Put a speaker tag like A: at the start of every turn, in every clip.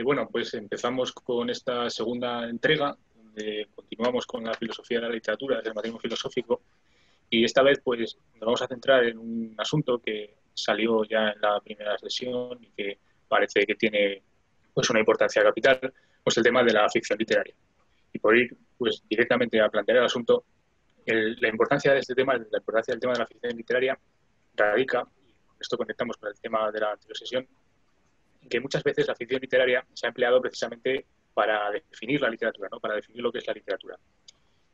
A: Bueno, pues empezamos con esta segunda entrega, donde continuamos con la filosofía de la literatura, del materialismo filosófico, y esta vez pues nos vamos a centrar en un asunto que salió ya en la primera sesión y que parece que tiene pues una importancia capital, pues el tema de la ficción literaria. Y por ir pues directamente a plantear el asunto, la importancia de este tema, la importancia del tema de la ficción literaria radica, y con esto conectamos con el tema de la anterior sesión, que muchas veces la ficción literaria se ha empleado precisamente para definir la literatura, ¿no? Para definir lo que es la literatura.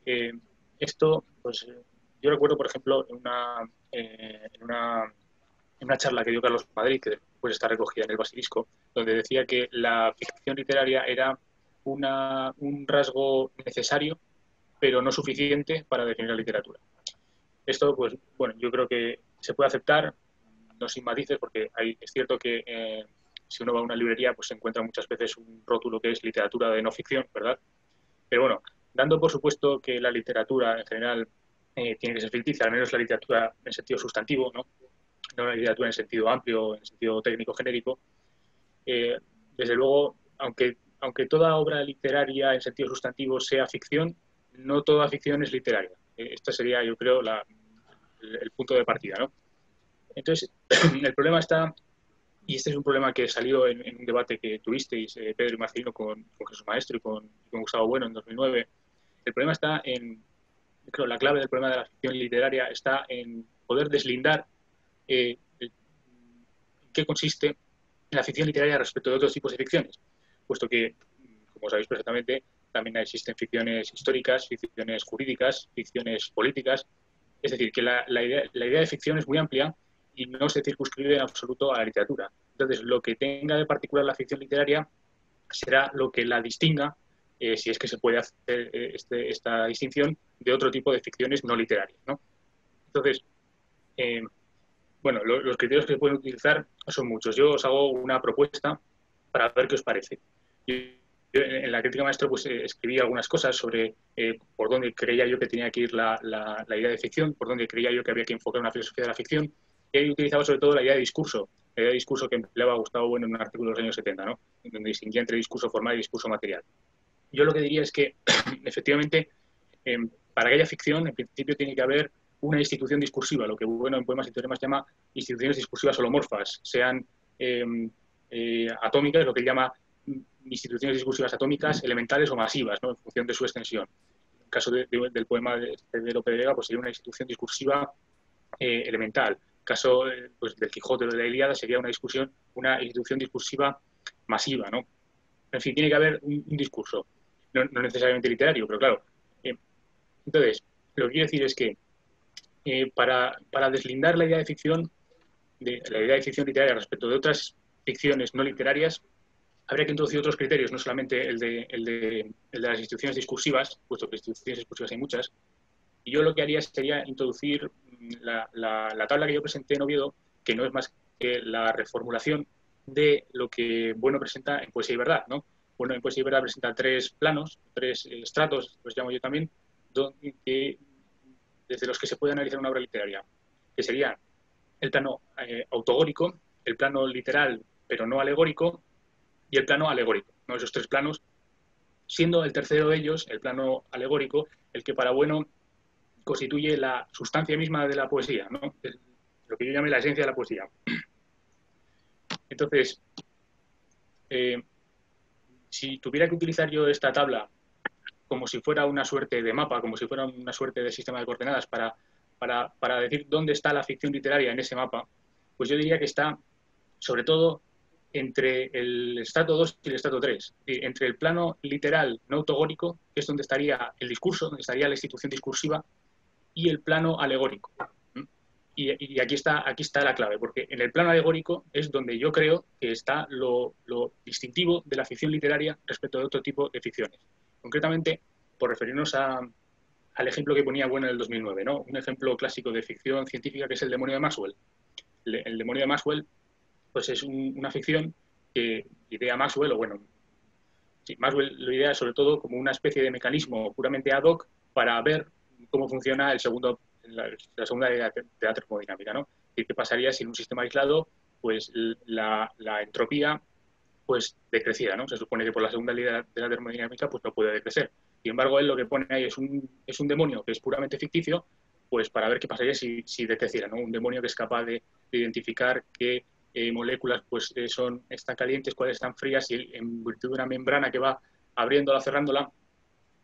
A: Eh, esto, pues, yo recuerdo, por ejemplo, en una charla que dio Carlos Madrid, que después está recogida en el Basilisco, donde decía que la ficción literaria era un rasgo necesario, pero no suficiente para definir la literatura. Esto, pues, bueno, yo creo que se puede aceptar, no sin matices, porque es cierto que si uno va a una librería, pues se encuentra muchas veces un rótulo que es literatura de no ficción, ¿verdad? Pero bueno, dando por supuesto que la literatura en general tiene que ser ficticia, al menos la literatura en sentido sustantivo, ¿no? No la literatura en sentido amplio, en sentido técnico genérico, eh, desde luego, aunque toda obra literaria en sentido sustantivo sea ficción, no toda ficción es literaria. Este sería, yo creo, el punto de partida, ¿no? Entonces, el problema está, y este es un problema que salió en un debate que tuvisteis, Pedro y Marcelino, con Jesús Maestro y con Gustavo Bueno en 2009. El problema está creo, la clave del problema de la ficción literaria está en poder deslindar en qué consiste la ficción literaria respecto de otros tipos de ficciones, puesto que, como sabéis perfectamente, también existen ficciones históricas, ficciones jurídicas, ficciones políticas. Es decir, que la idea de ficción es muy amplia y no se circunscribe en absoluto a la literatura. Entonces, lo que tenga de particular la ficción literaria será lo que la distinga, si es que se puede hacer esta distinción, de otro tipo de ficciones no literarias, ¿no? Entonces, eh, bueno, los criterios que se pueden utilizar son muchos. Yo os hago una propuesta para ver qué os parece. Yo en la crítica maestro pues, escribí algunas cosas sobre por dónde creía yo que tenía que ir la idea de ficción, por dónde creía yo que había que enfocar una filosofía de la ficción, y ahí utilizaba sobre todo la idea de discurso, la idea de discurso que empleaba Gustavo Bueno en un artículo de los años 70, ¿no? Donde distinguía entre discurso formal y discurso material. Yo lo que diría es que, efectivamente, eh, para que haya ficción, en principio tiene que haber una institución discursiva, lo que Bueno en Poemas y Teoremas llama instituciones discursivas holomorfas, sean atómicas, lo que él llama instituciones discursivas atómicas, elementales o masivas, ¿no? En función de su extensión. En el caso del poema de Lope de Vega, pues sería una institución discursiva elemental. En el caso pues, del Quijote o de la Ilíada sería una institución discursiva masiva, ¿no? En fin, tiene que haber un discurso, no necesariamente literario, pero claro. Eh, entonces, lo que quiero decir es que para deslindar la idea de ficción literaria respecto de otras ficciones no literarias, habría que introducir otros criterios, no solamente el de las instituciones discursivas, puesto que instituciones discursivas hay muchas. Y yo lo que haría sería introducir la tabla que yo presenté en Oviedo, que no es más que la reformulación de lo que Bueno presenta en Poesía y Verdad, ¿no? Bueno, en Poesía y Verdad presenta tres planos, tres estratos, los llamo yo también, desde los que se puede analizar una obra literaria, que serían el plano autogórico, el plano literal pero no alegórico y el plano alegórico, ¿no? Esos tres planos, siendo el tercero de ellos, el plano alegórico, el que para Bueno constituye la sustancia misma de la poesía, ¿no? Lo que yo llamé la esencia de la poesía. Entonces, eh, si tuviera que utilizar yo esta tabla como si fuera una suerte de mapa, como si fuera una suerte de sistema de coordenadas para decir dónde está la ficción literaria en ese mapa, pues yo diría que está, sobre todo, entre el estrato 2 y el estrato 3, entre el plano literal no autogórico, que es donde estaría el discurso, donde estaría la institución discursiva, y el plano alegórico. Y aquí está la clave, porque en el plano alegórico es donde yo creo que está lo distintivo de la ficción literaria respecto de otro tipo de ficciones. Concretamente, por referirnos al ejemplo que ponía Bueno en el 2009, ¿no? Un ejemplo clásico de ficción científica que es el demonio de Maxwell. El demonio de Maxwell pues es una ficción que idea Maxwell, o bueno, sí, Maxwell lo idea sobre todo como una especie de mecanismo puramente ad hoc para ver cómo funciona la segunda idea de la termodinámica, ¿no? ¿Y qué pasaría si en un sistema aislado pues la entropía pues decrecía, ¿no? Se supone que por la segunda ley de la termodinámica pues no puede decrecer. Sin embargo, él lo que pone ahí es un demonio que es puramente ficticio, pues para ver qué pasaría si decreciera, ¿no? Un demonio que es capaz de identificar qué moléculas pues están calientes, cuáles están frías, y en virtud de una membrana que va abriéndola, cerrándola.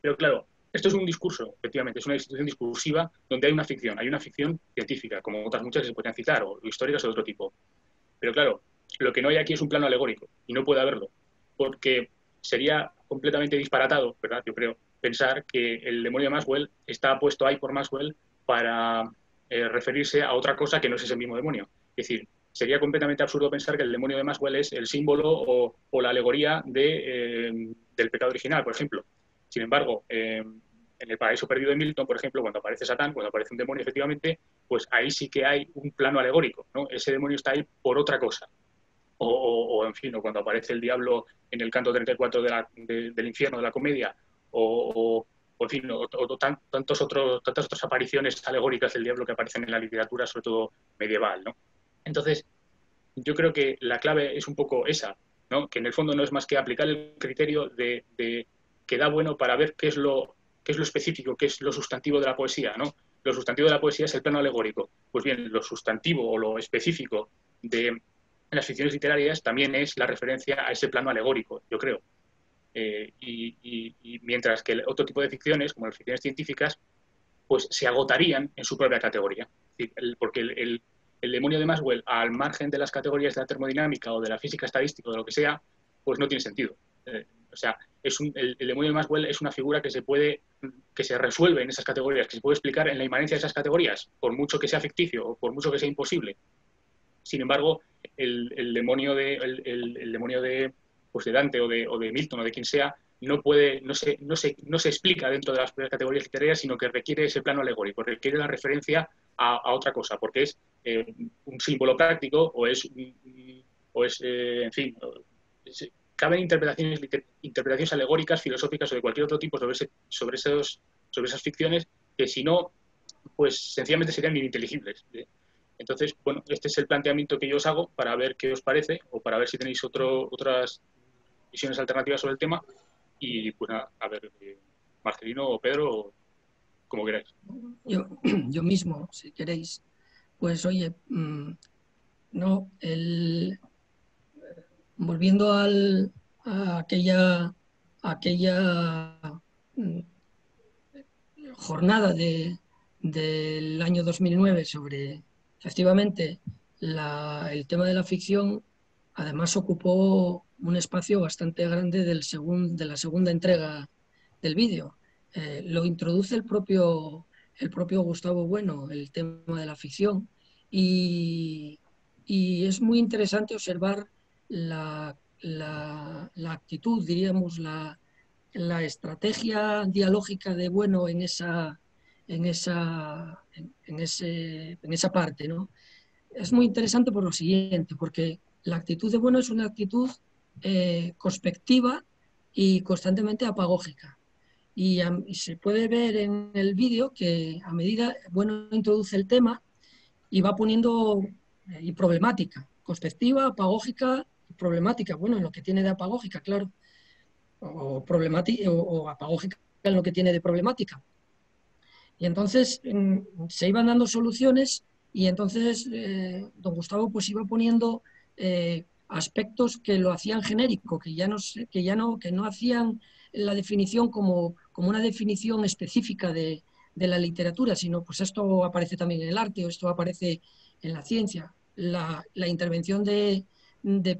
A: Pero claro, esto es un discurso, efectivamente, es una institución discursiva donde hay una ficción científica, como otras muchas que se podrían citar, o históricas o de otro tipo. Pero claro, lo que no hay aquí es un plano alegórico, y no puede haberlo, porque sería completamente disparatado, ¿verdad? Yo creo, pensar que el demonio de Maxwell está puesto ahí por Maxwell para referirse a otra cosa que no es ese mismo demonio. Es decir, sería completamente absurdo pensar que el demonio de Maxwell es el símbolo o la alegoría del pecado original, por ejemplo. Sin embargo, en el paraíso perdido de Milton, por ejemplo, cuando aparece Satán, cuando aparece un demonio, efectivamente, pues ahí sí que hay un plano alegórico, ¿no? Ese demonio está ahí por otra cosa. En fin, o cuando aparece el diablo en el canto 34 del infierno, de la comedia, en fin, tantas otras apariciones alegóricas del diablo que aparecen en la literatura, sobre todo medieval, ¿no? Entonces, yo creo que la clave es un poco esa, ¿no? Que en el fondo no es más que aplicar el criterio de que da bueno para ver qué es lo específico, qué es lo sustantivo de la poesía, ¿no? Lo sustantivo de la poesía es el plano alegórico. Pues bien, lo sustantivo o lo específico de las ficciones literarias también es la referencia a ese plano alegórico, yo creo. Y mientras que otro tipo de ficciones, como las ficciones científicas, pues se agotarían en su propia categoría. Porque el demonio de Maxwell, al margen de las categorías de la termodinámica o de la física estadística o de lo que sea, pues no tiene sentido. O sea, el demonio de Maxwell es una figura que se resuelve en esas categorías, que se puede explicar en la inmanencia de esas categorías, por mucho que sea ficticio o por mucho que sea imposible. Sin embargo, el demonio el demonio pues de Dante o de Milton o de quien sea no se explica dentro de las categorías literarias, sino que requiere ese plano alegórico, requiere la referencia a otra cosa, porque es un símbolo práctico en fin, caben interpretaciones alegóricas, filosóficas o de cualquier otro tipo sobre esas ficciones que si no, pues sencillamente serían ininteligibles. Entonces, bueno, este es el planteamiento que yo os hago para ver qué os parece o para ver si tenéis otras visiones alternativas sobre el tema. Y pues nada, a ver, Marcelino o Pedro, como queráis.
B: Yo mismo, si queréis. Pues oye, no, volviendo a aquella mm, jornada del año 2009 sobre, efectivamente, el tema de la ficción, además ocupó un espacio bastante grande de la segunda entrega del vídeo. Lo introduce el propio Gustavo Bueno, el tema de la ficción, y, y es muy interesante observar la actitud, diríamos, la estrategia dialógica de Bueno en esa parte, ¿no? Es muy interesante por lo siguiente, porque la actitud de Bueno es una actitud conspectiva y constantemente apagógica. Y se puede ver en el vídeo que a medida Bueno introduce el tema y va poniendo y problemática, conspectiva, apagógica y problemática. Bueno, en lo que tiene de apagógica, claro, o, o apagógica en lo que tiene de problemática. Y entonces se iban dando soluciones y entonces don Gustavo pues iba poniendo aspectos que lo hacían genérico, que no hacían la definición como una definición específica de la literatura, sino pues esto aparece también en el arte o esto aparece en la ciencia. La intervención de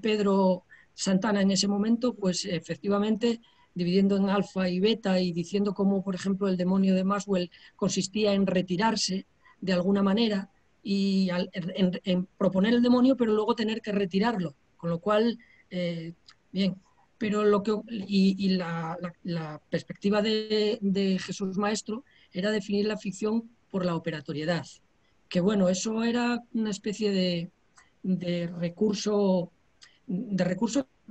B: Pedro Santana en ese momento, pues efectivamente dividiendo en alfa y beta y diciendo cómo, por ejemplo, el demonio de Maxwell consistía en retirarse de alguna manera y en proponer el demonio, pero luego tener que retirarlo. Con lo cual, bien, pero la perspectiva de Jesús Maestro era definir la ficción por la operatoriedad. Que bueno, eso era una especie de recurso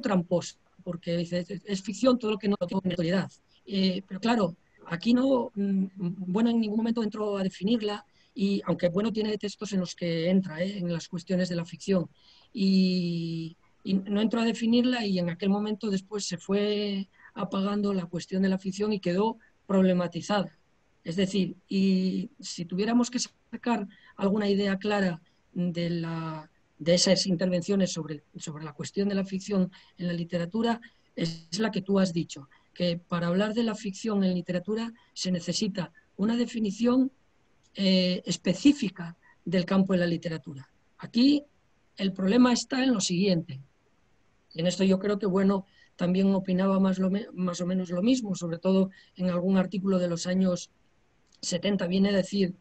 B: tramposo, porque dice, es ficción todo lo que no tiene autoridad. Pero claro, aquí no, bueno, en ningún momento entró a definirla, y aunque bueno, tiene textos en los que entra, en las cuestiones de la ficción. Y, y no entro a definirla, y en aquel momento después se fue apagando la cuestión de la ficción y quedó problematizada. Es decir, y si tuviéramos que sacar alguna idea clara de esas intervenciones sobre la cuestión de la ficción en la literatura, es la que tú has dicho, que para hablar de la ficción en literatura se necesita una definición específica del campo de la literatura. Aquí el problema está en lo siguiente, y en esto yo creo que Bueno también opinaba más o menos lo mismo, sobre todo en algún artículo de los años 70, viene a decir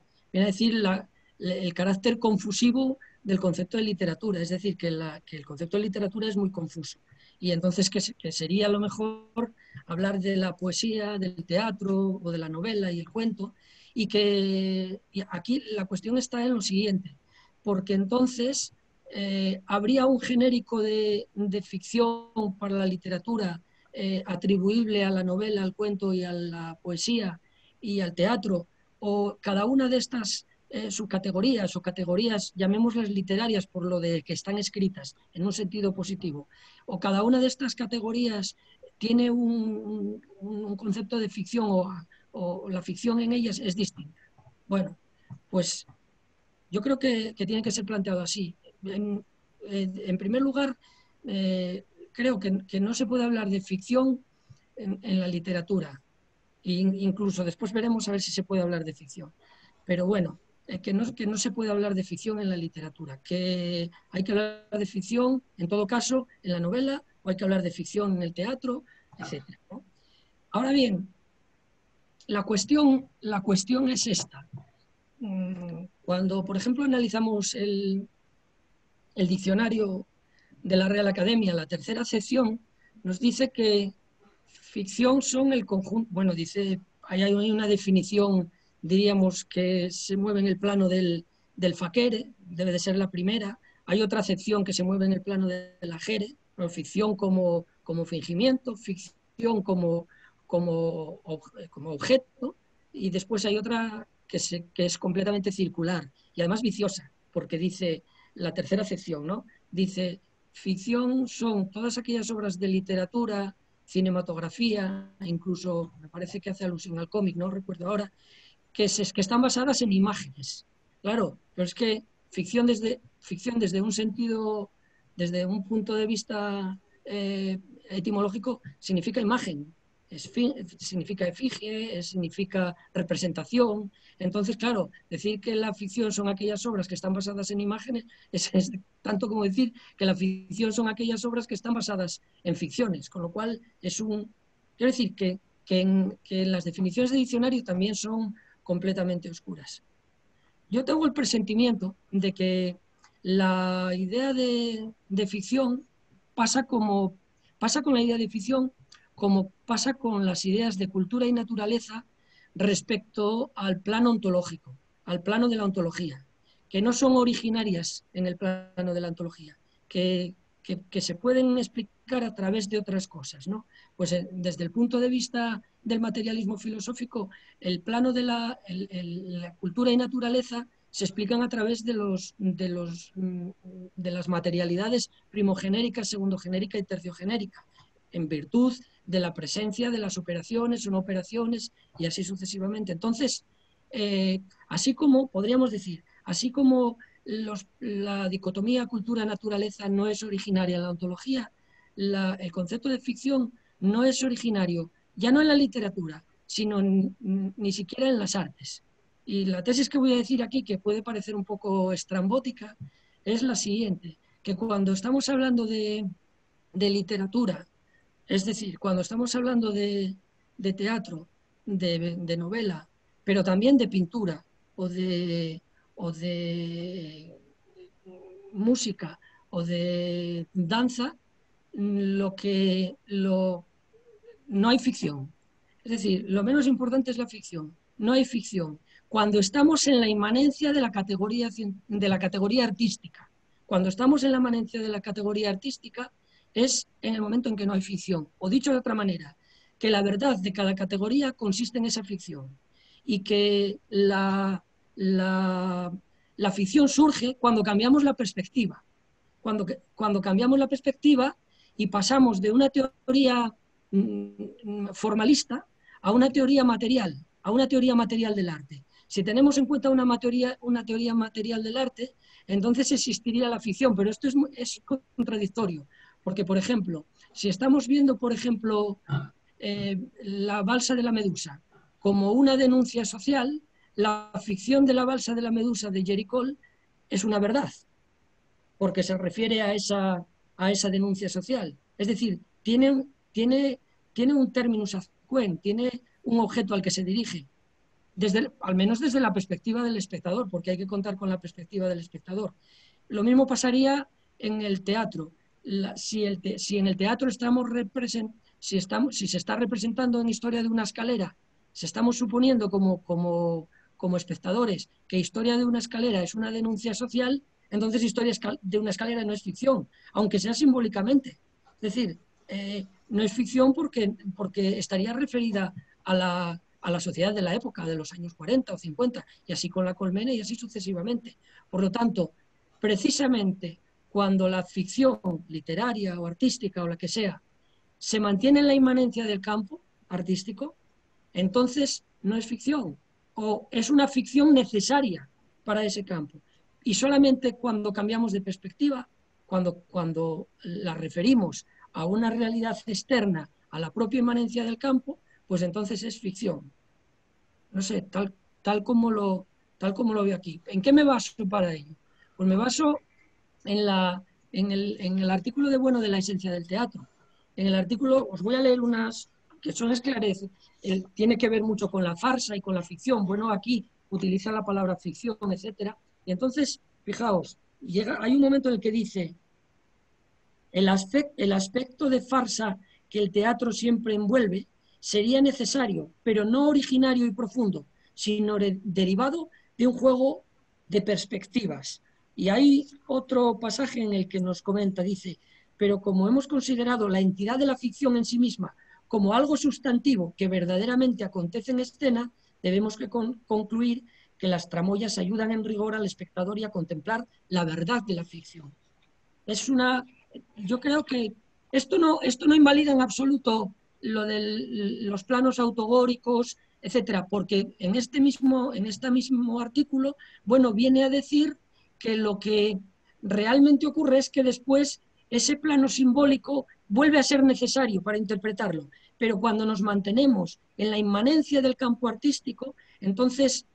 B: el carácter confusivo del concepto de literatura, es decir, que el concepto de literatura es muy confuso. Y entonces que sería a lo mejor hablar de la poesía, del teatro o de la novela y el cuento, y aquí la cuestión está en lo siguiente, porque entonces habría un genérico de ficción para la literatura atribuible a la novela, al cuento y a la poesía y al teatro, o cada una de estas subcategorías o categorías, llamémoslas literarias por lo de que están escritas en un sentido positivo, o cada una de estas categorías tiene un concepto de ficción, o la ficción en ellas es distinta. Bueno, pues yo creo que tiene que ser planteado así. En primer lugar, creo que no se puede hablar de ficción en la literatura. Incluso después veremos a ver si se puede hablar de ficción. Pero bueno, que no se puede hablar de ficción en la literatura, que hay que hablar de ficción, en todo caso, en la novela, o hay que hablar de ficción en el teatro, etc., ¿no? Ahora bien, la cuestión es esta. Cuando, por ejemplo, analizamos el diccionario de la Real Academia, la tercera acepción, nos dice que ficción son el conjunto, bueno, dice, hay una definición, diríamos, que se mueve en el plano del faquere, debe de ser la primera. Hay otra acepción que se mueve en el plano de la jere, ¿no? Ficción como fingimiento, ficción como objeto, y después hay otra que es completamente circular y además viciosa, porque dice la tercera acepción, ¿no? Dice, ficción son todas aquellas obras de literatura, cinematografía, incluso me parece que hace alusión al cómic, no recuerdo ahora, que están basadas en imágenes. Claro, pero es que ficción desde un sentido, desde un punto de vista etimológico, significa imagen, significa efigie, significa representación. Entonces, claro, decir que la ficción son aquellas obras que están basadas en imágenes es tanto como decir que la ficción son aquellas obras que están basadas en ficciones, con lo cual quiero decir que las definiciones de diccionario también son completamente oscuras. Yo tengo el presentimiento de que la idea de ficción pasa con la idea de ficción como pasa con las ideas de cultura y naturaleza respecto al plano ontológico, al plano de la ontología, que no son originarias en el plano de la ontología, que se pueden explicar a través de otras cosas, ¿no? Pues desde el punto de vista del materialismo filosófico, el plano de la cultura y naturaleza se explican a través de las materialidades primogenéricas, segundogenérica y terciogenérica, en virtud de la presencia de las operaciones o no operaciones y así sucesivamente. Entonces, así como, podríamos decir, así como la dicotomía cultura-naturaleza no es originaria en la ontología, el concepto de ficción no es originario, ya no en la literatura, sino ni siquiera en las artes. Y la tesis que voy a decir aquí, que puede parecer un poco estrambótica, es la siguiente, que cuando estamos hablando de literatura, es decir, cuando estamos hablando de teatro, de novela, pero también de pintura o de música o de danza, no hay ficción. Es decir, lo menos importante es la ficción. No hay ficción. Cuando estamos en la inmanencia de la categoría artística, cuando estamos en la inmanencia de la categoría artística, es en el momento en que no hay ficción. O dicho de otra manera, que la verdad de cada categoría consiste en esa ficción. Y que la ficción surge cuando cambiamos la perspectiva. cuando cambiamos la perspectiva y pasamos de una teoría formalista a una teoría material del arte. Si tenemos en cuenta una teoría material del arte, entonces existiría la ficción, pero esto es contradictorio, porque, por ejemplo, si estamos viendo, por ejemplo, la balsa de la Medusa como una denuncia social, la ficción de la balsa de la Medusa de Jerry Cole es una verdad, porque se refiere a esa denuncia social. Es decir, tiene un terminus ad quem, tiene un objeto al que se dirige, al menos desde la perspectiva del espectador, porque hay que contar con la perspectiva del espectador. Lo mismo pasaría en el teatro. Si en el teatro si se está representando en Historia de una escalera, si estamos suponiendo como espectadores que Historia de una escalera es una denuncia social, entonces Historia de una escalera no es ficción, aunque sea simbólicamente. Es decir, no es ficción porque estaría referida a la sociedad de la época, de los años 40 o 50, y así con la colmena y así sucesivamente. Por lo tanto, precisamente cuando la ficción literaria o artística o la que sea se mantiene en la inmanencia del campo artístico, entonces no es ficción, o es una ficción necesaria para ese campo. Y solamente cuando cambiamos de perspectiva, cuando la referimos a una realidad externa, a la propia inmanencia del campo, pues entonces es ficción. No sé, tal como lo veo aquí. ¿En qué me baso para ello? Pues me baso en el artículo de Bueno de la esencia del teatro. En el artículo os voy a leer unas que son esclarecer. Tiene que ver mucho con la farsa y con la ficción. Bueno, aquí utiliza la palabra ficción, etcétera. Y entonces, fijaos, hay un momento en el que dice el aspecto de farsa que el teatro siempre envuelve sería necesario, pero no originario y profundo, sino derivado de un juego de perspectivas. Y hay otro pasaje en el que nos comenta, dice, pero como hemos considerado la entidad de la ficción en sí misma como algo sustantivo que verdaderamente acontece en escena, debemos concluir que las tramoyas ayudan en rigor al espectador y a contemplar la verdad de la ficción. Yo creo que esto no invalida en absoluto lo de los planos autogóricos, etcétera, porque en este mismo artículo, bueno, viene a decir que lo que realmente ocurre es que después ese plano simbólico vuelve a ser necesario para interpretarlo, pero cuando nos mantenemos en la inmanencia del campo artístico, entonces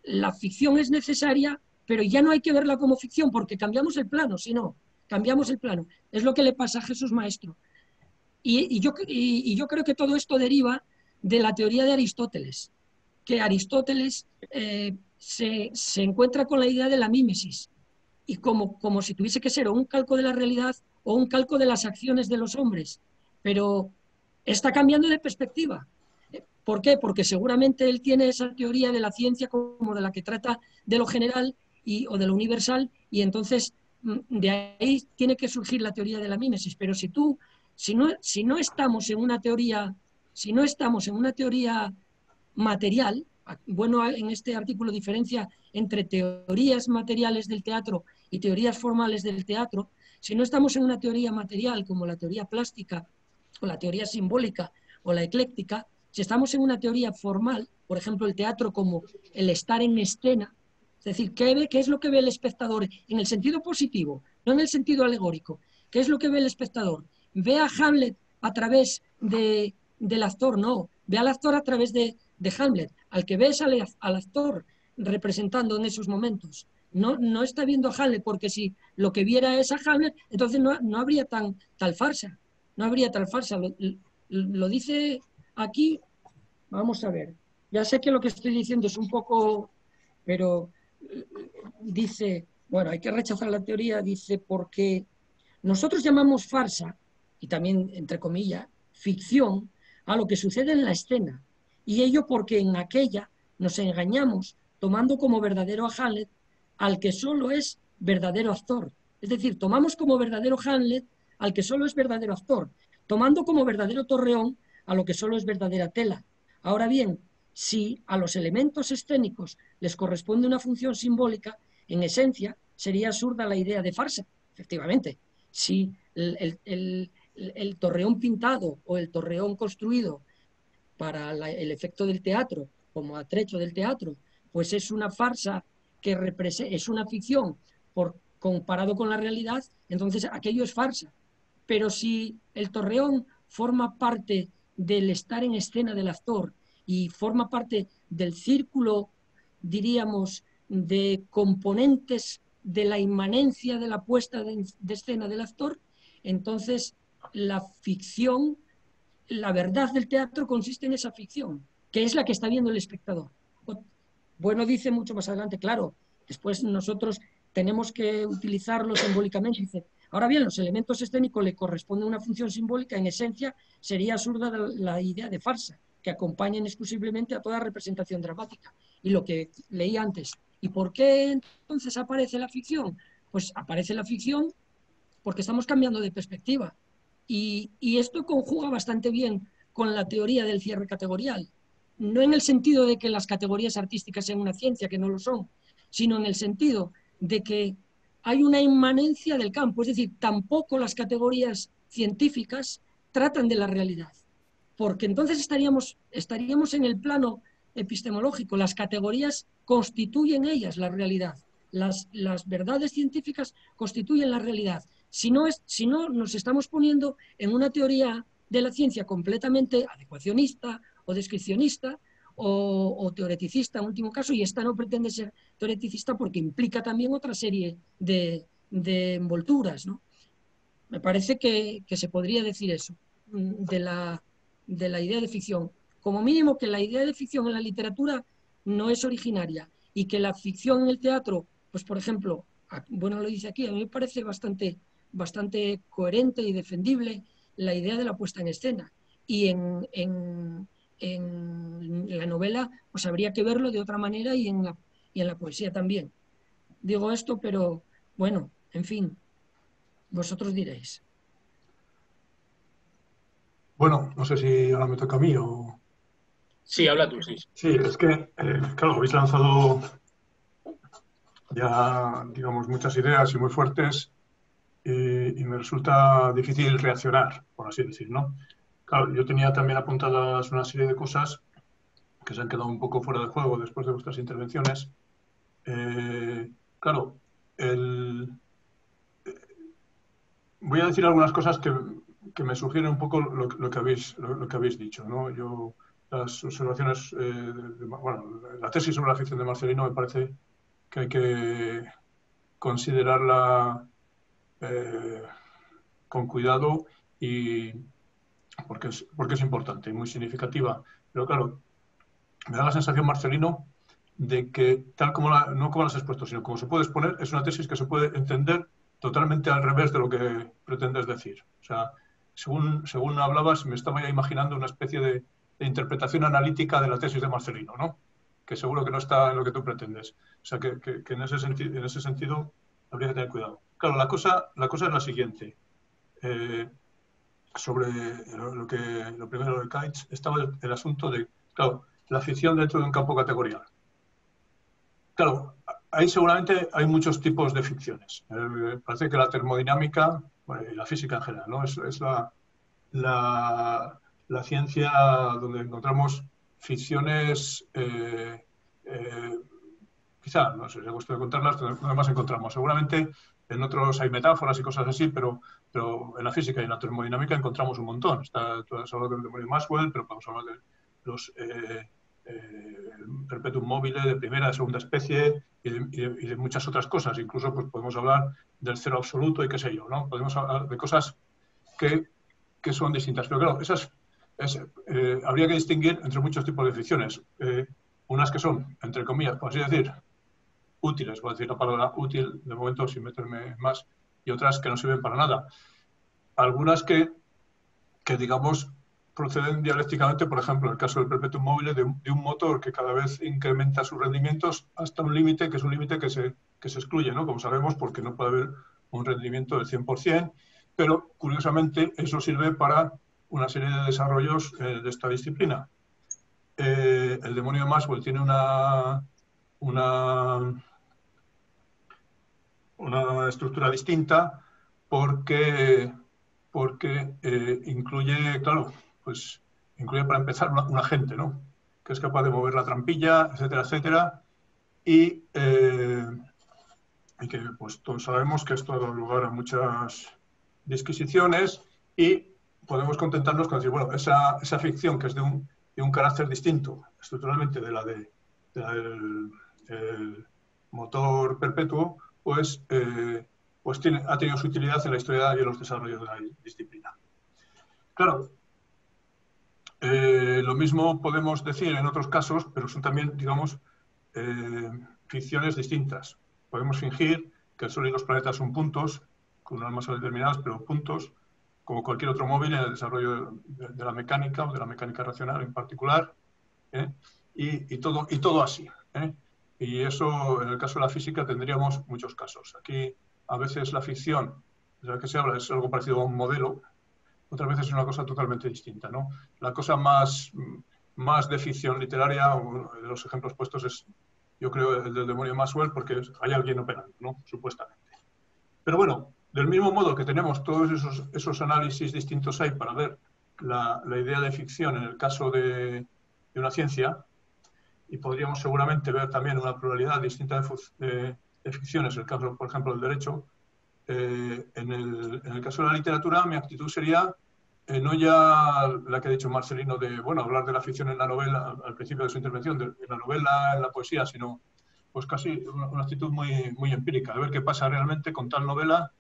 B: la ficción es necesaria, pero ya no hay que verla como ficción porque cambiamos el plano, sino cambiamos el plano. Es lo que le pasa a Jesús Maestro. Y yo creo que todo esto deriva de la teoría de Aristóteles, que Aristóteles se encuentra con la idea de la mímesis, y como si tuviese que ser o un calco de la realidad o un calco de las acciones de los hombres, pero está cambiando de perspectiva. ¿Por qué? Porque seguramente él tiene esa teoría de la ciencia como de la que trata de lo general o de lo universal, y entonces de ahí tiene que surgir la teoría de la mímesis. Pero si no estamos en una teoría, si no estamos en una teoría material, bueno, en este artículo diferencia entre teorías materiales del teatro y teorías formales del teatro. Si no estamos en una teoría material como la teoría plástica o la teoría simbólica o la ecléctica, si estamos en una teoría formal, por ejemplo, el teatro como el estar en escena, es decir, ¿qué es lo que ve el espectador en el sentido positivo, no en el sentido alegórico? ¿Qué es lo que ve el espectador? ¿Ve a Hamlet a través del actor? No, ve al actor a través de Hamlet. Al que ves al actor representando en esos momentos. No está viendo a Hamlet, porque si lo que viera es a Hamlet, entonces no habría tal farsa. No habría tal farsa. Lo dice aquí, vamos a ver. Ya sé que lo que estoy diciendo es un poco, pero dice, bueno, hay que rechazar la teoría, dice, porque nosotros llamamos farsa, y también, entre comillas, ficción, a lo que sucede en la escena, y ello porque en aquella nos engañamos tomando como verdadero a Hamlet al que solo es verdadero actor. Es decir, tomamos como verdadero Hamlet al que solo es verdadero actor, tomando como verdadero Torreón a lo que solo es verdadera tela. Ahora bien, si a los elementos escénicos les corresponde una función simbólica, en esencia sería absurda la idea de farsa, efectivamente. Si el torreón pintado o el torreón construido para el efecto del teatro, como atrecho del teatro, pues es una farsa que es una ficción comparado con la realidad, entonces aquello es farsa. Pero si el torreón forma parte del estar en escena del actor y forma parte del círculo, diríamos, de componentes de la inmanencia de la puesta de escena del actor, entonces la ficción, la verdad del teatro consiste en esa ficción, que es la que está viendo el espectador. Bueno, dice mucho más adelante, claro, después nosotros tenemos que utilizarlo simbólicamente. Dice, ahora bien, los elementos escénicos le corresponden una función simbólica, en esencia sería absurda la idea de farsa, que acompañen exclusivamente a toda representación dramática. Y lo que leí antes, ¿y por qué entonces aparece la ficción? Pues aparece la ficción porque estamos cambiando de perspectiva. Y esto conjuga bastante bien con la teoría del cierre categorial. No en el sentido de que las categorías artísticas sean una ciencia, que no lo son, sino en el sentido de que hay una inmanencia del campo, es decir, tampoco las categorías científicas tratan de la realidad, porque entonces estaríamos en el plano epistemológico, las categorías constituyen ellas la realidad, las verdades científicas constituyen la realidad. Si no, nos estamos poniendo en una teoría de la ciencia completamente adecuacionista o descripcionista o teoreticista en último caso, y esta no pretende ser teoreticista porque implica también otra serie de envolturas, ¿no? Me parece que se podría decir eso de la idea de ficción. Como mínimo que la idea de ficción en la literatura no es originaria y que la ficción en el teatro, pues por ejemplo, bueno, lo dice aquí, a mí me parece bastante coherente y defendible la idea de la puesta en escena. Y en la novela, pues habría que verlo de otra manera y en la poesía también. Digo esto, pero bueno, en fin, vosotros diréis.
C: Bueno, no sé si ahora me toca a mí o...
A: Sí, habla tú, sí.
C: Sí, es que, claro, habéis lanzado ya, digamos, muchas ideas y muy fuertes y me resulta difícil reaccionar, por así decir, ¿no? Claro, yo tenía también apuntadas una serie de cosas que se han quedado un poco fuera de juego después de vuestras intervenciones. Claro, voy a decir algunas cosas que me sugieren un poco lo que habéis dicho, ¿no? Yo, las observaciones, bueno, la tesis sobre la ficción de Marcelino me parece que hay que considerarla con cuidado y porque es importante y muy significativa. Pero claro, me da la sensación, Marcelino, de que tal como no como la has expuesto, sino como se puede exponer, es una tesis que se puede entender totalmente al revés de lo que pretendes decir. O sea, según hablabas, me estaba ya imaginando una especie de interpretación analítica de la tesis de Marcelino, ¿no? Que seguro que no está en lo que tú pretendes. O sea, que en ese sentido habría que tener cuidado. Claro, la cosa es la siguiente. Sobre lo primero de Keitz, estaba el asunto de, claro, la ficción dentro de un campo categorial. Claro, ahí seguramente hay muchos tipos de ficciones. Parece que la termodinámica, bueno, y la física en general, ¿no? Es la ciencia donde encontramos ficciones, quizá, no sé si gusto de contarlas, donde más encontramos. Seguramente en otros hay metáforas y cosas así, pero en la física y en la termodinámica encontramos un montón. Tú has hablado del demonio Maxwell, pero podemos hablar de los perpetuum mobile de primera, de segunda especie y de muchas otras cosas. Incluso pues, podemos hablar del cero absoluto y qué sé yo, ¿no? Podemos hablar de cosas que son distintas. Pero claro, habría que distinguir entre muchos tipos de ficciones. Unas que son, entre comillas, por así decir, útiles, voy a decir la palabra útil de momento sin meterme más, y otras que no sirven para nada. Algunas que digamos, proceden dialécticamente, por ejemplo, el caso del perpetuum mobile, de un motor que cada vez incrementa sus rendimientos hasta un límite, que es un límite que se excluye, ¿no? Como sabemos, porque no puede haber un rendimiento del 100%, pero curiosamente eso sirve para una serie de desarrollos de esta disciplina. El demonio de Maxwell tiene una una estructura distinta porque incluye, claro, pues incluye para empezar un agente, ¿no? Que es capaz de mover la trampilla, etcétera, etcétera, y que pues todos sabemos que esto ha dado lugar a muchas disquisiciones y podemos contentarnos con decir, bueno, esa ficción que es de un carácter distinto estructuralmente de la del motor perpetuo, pues ha tenido su utilidad en la historia y en los desarrollos de la disciplina. Claro, lo mismo podemos decir en otros casos, pero son también, digamos, ficciones distintas. Podemos fingir que el Sol y los planetas son puntos, con unas masas determinadas, pero puntos, como cualquier otro móvil en el desarrollo de la mecánica o de la mecánica racional en particular, y todo así. Y eso, en el caso de la física, tendríamos muchos casos. Aquí, a veces, la ficción de la que se habla es algo parecido a un modelo, otras veces es una cosa totalmente distinta, ¿no? La cosa más de ficción literaria, uno de los ejemplos puestos es, yo creo, el del demonio Maxwell, porque hay alguien operando, ¿no? Supuestamente. Pero bueno, del mismo modo que tenemos todos esos análisis distintos ahí para ver la idea de ficción en el caso de una ciencia, y podríamos seguramente ver también una pluralidad distinta de ficciones, el caso, por ejemplo, del derecho. En el caso de la literatura, mi actitud sería no ya la que ha dicho Marcelino de, bueno, hablar de la ficción en la novela, al principio de su intervención, de la novela, en la poesía, sino pues casi una actitud muy empírica, de ver qué pasa realmente con tal novela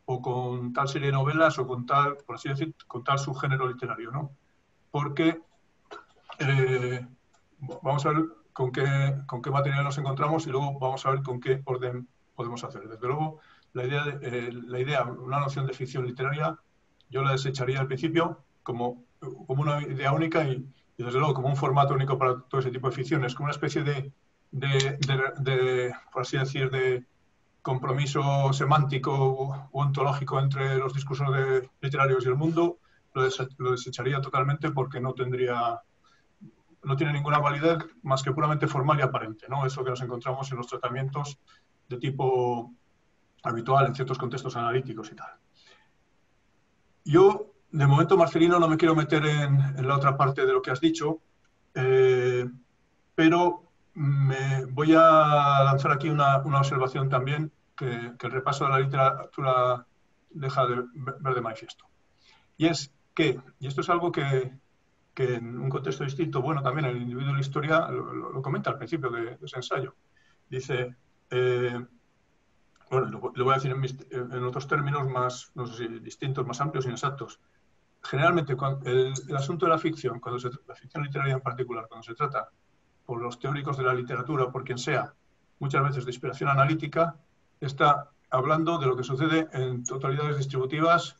C: o con tal serie de novelas o con tal, por así decir, con tal subgénero literario, ¿no? Porque vamos a ver con qué material nos encontramos y luego vamos a ver con qué orden podemos hacer. Desde luego, la idea, una noción de ficción literaria, yo la desecharía al principio como una idea única y desde luego como un formato único para todo ese tipo de ficciones, como una especie de por así decir, de compromiso semántico o ontológico entre los discursos literarios y el mundo, lo desecharía totalmente porque no tiene ninguna validez más que puramente formal y aparente, ¿no? Eso que nos encontramos en los tratamientos de tipo habitual en ciertos contextos analíticos y tal. Yo, de momento, Marcelino, no me quiero meter en la otra parte de lo que has dicho, pero me voy a lanzar aquí una observación también que el repaso de la literatura deja de ver de manifiesto. Y es que, y esto es algo que en un contexto distinto, bueno, también el individuo de la historia lo comenta al principio de ese ensayo. Dice, bueno, lo voy a decir en otros términos más, no sé si distintos, más amplios y inexactos. Generalmente, el asunto de la ficción, la ficción literaria en particular, cuando se trata por los teóricos de la literatura o por quien sea, muchas veces de inspiración analítica, está hablando de lo que sucede en totalidades distributivas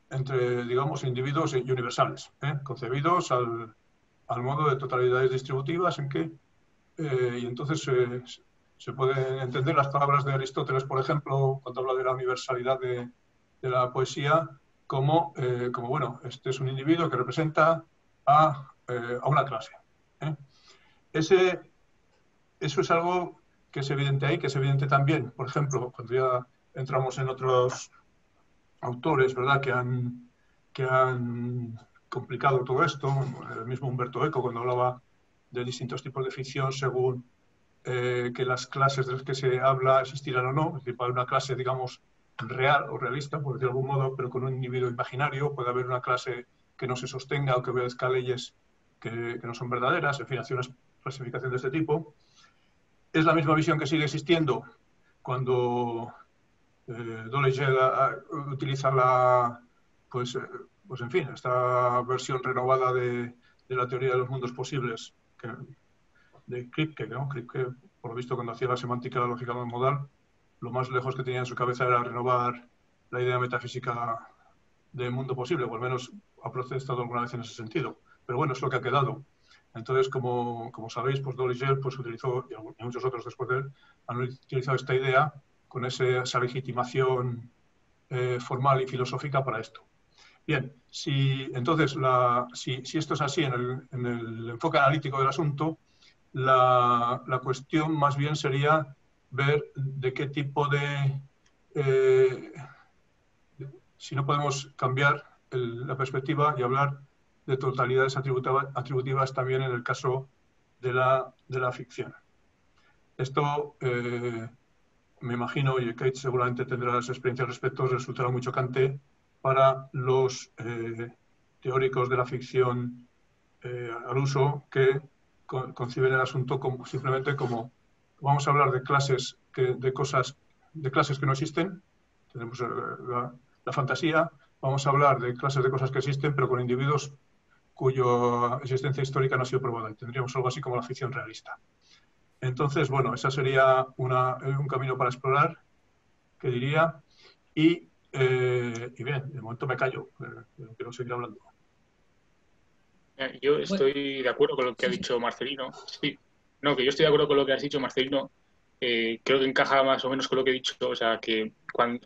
C: entre, digamos, individuos y universales, concebidos al modo de totalidades distributivas en que, y entonces se pueden entender las palabras de Aristóteles, por ejemplo, cuando habla de la universalidad de la poesía, como, bueno, este es un individuo que representa a una clase. Eso es algo que es evidente ahí, que es evidente también, por ejemplo, cuando ya entramos en otros autores, ¿verdad?, que han complicado todo esto, el mismo Umberto Eco, cuando hablaba de distintos tipos de ficción según que las clases de las que se habla existieran o no, es decir, para una clase, digamos, real o realista, por decirlo de algún modo, pero con un individuo imaginario, puede haber una clase que no se sostenga o que obedezca leyes que no son verdaderas, en fin, hace una clasificación de este tipo. Es la misma visión que sigue existiendo cuando Dolezal utiliza pues en fin, esta versión renovada de la teoría de los mundos posibles de Kripke, ¿no? Kripke, por lo visto, cuando hacía la semántica de la lógica modal, lo más lejos que tenía en su cabeza era renovar la idea metafísica del mundo posible, o al menos ha protestado alguna vez en ese sentido. Pero bueno, es lo que ha quedado. Entonces, como sabéis, pues Dolezal pues, utilizó, y muchos otros después de él, han utilizado esta idea con esa legitimación formal y filosófica para esto. Bien, entonces, si esto es así en el enfoque analítico del asunto, la cuestión más bien sería ver de qué tipo si no podemos cambiar la perspectiva y hablar de totalidades atributivas también en el caso de la ficción. Esto, me imagino, y Kate seguramente tendrá las experiencias al respecto, resultará muy chocante para los teóricos de la ficción al uso, que conciben el asunto simplemente como vamos a hablar de clases de clases que no existen. Tenemos la fantasía. Vamos a hablar de clases de cosas que existen, pero con individuos cuya existencia histórica no ha sido probada. Tendríamos algo así como la ficción realista. Entonces, bueno, ese sería un camino para explorar, que diría. Y bien, de momento me callo, no quiero seguir hablando.
A: Yo estoy de acuerdo con lo que ha dicho Marcelino. Sí, no, que yo estoy de acuerdo con lo que has dicho, Marcelino. Creo que encaja más o menos con lo que he dicho. O sea, que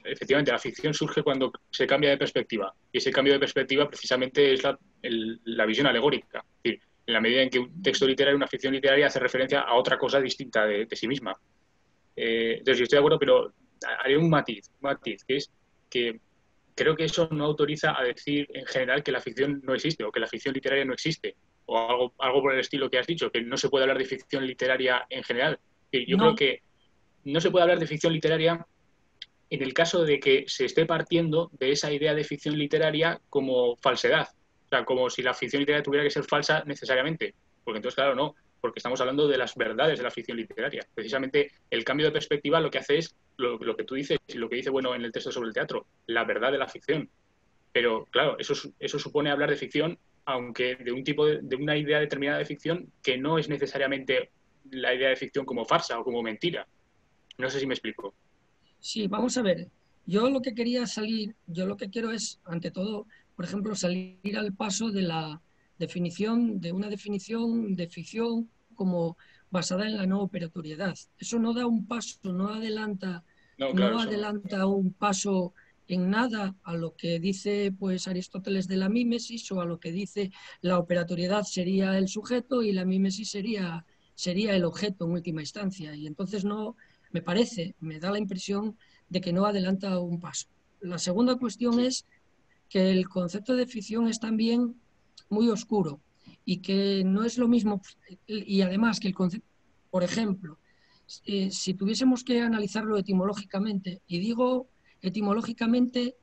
A: efectivamente la ficción surge cuando se cambia de perspectiva. Y ese cambio de perspectiva precisamente es la visión alegórica. Es decir, en la medida en que un texto literario, una ficción literaria, hace referencia a otra cosa distinta de sí misma. Entonces, yo estoy de acuerdo, pero haré un matiz, que es que creo que eso no autoriza a decir en general que la ficción no existe o que la ficción literaria no existe o algo por el estilo que has dicho, que no se puede hablar de ficción literaria en general. Yo creo que no se puede hablar de ficción literaria en el caso de que se esté partiendo de esa idea de ficción literaria como falsedad. O sea, como si la ficción literaria tuviera que ser falsa necesariamente. Porque entonces, claro, no, porque estamos hablando de las verdades de la ficción literaria. Precisamente el cambio de perspectiva lo que hace es lo que tú dices y lo que dice, bueno, en el texto sobre el teatro, la verdad de la ficción. Pero, claro, eso supone hablar de ficción, aunque de un tipo de una idea determinada de ficción que no es necesariamente la idea de ficción como farsa o como mentira. No sé si me explico.
B: Sí, vamos a ver. Yo lo que quiero es, ante todo, por ejemplo, salir al paso de una definición de ficción como basada en la no operatoriedad. Eso no da un paso,
A: No, claro,
B: no
A: eso no.
B: adelanta un paso en nada a lo que dice pues Aristóteles de la mímesis, o a lo que dice la operatoriedad sería el sujeto y la mímesis sería el objeto en última instancia. Y entonces no, me da la impresión de que no adelanta un paso. La segunda cuestión es que el concepto de ficción es también muy oscuro y que no es lo mismo, y además que el concepto, por ejemplo, si tuviésemos que analizarlo etimológicamente, y digo etimológicamente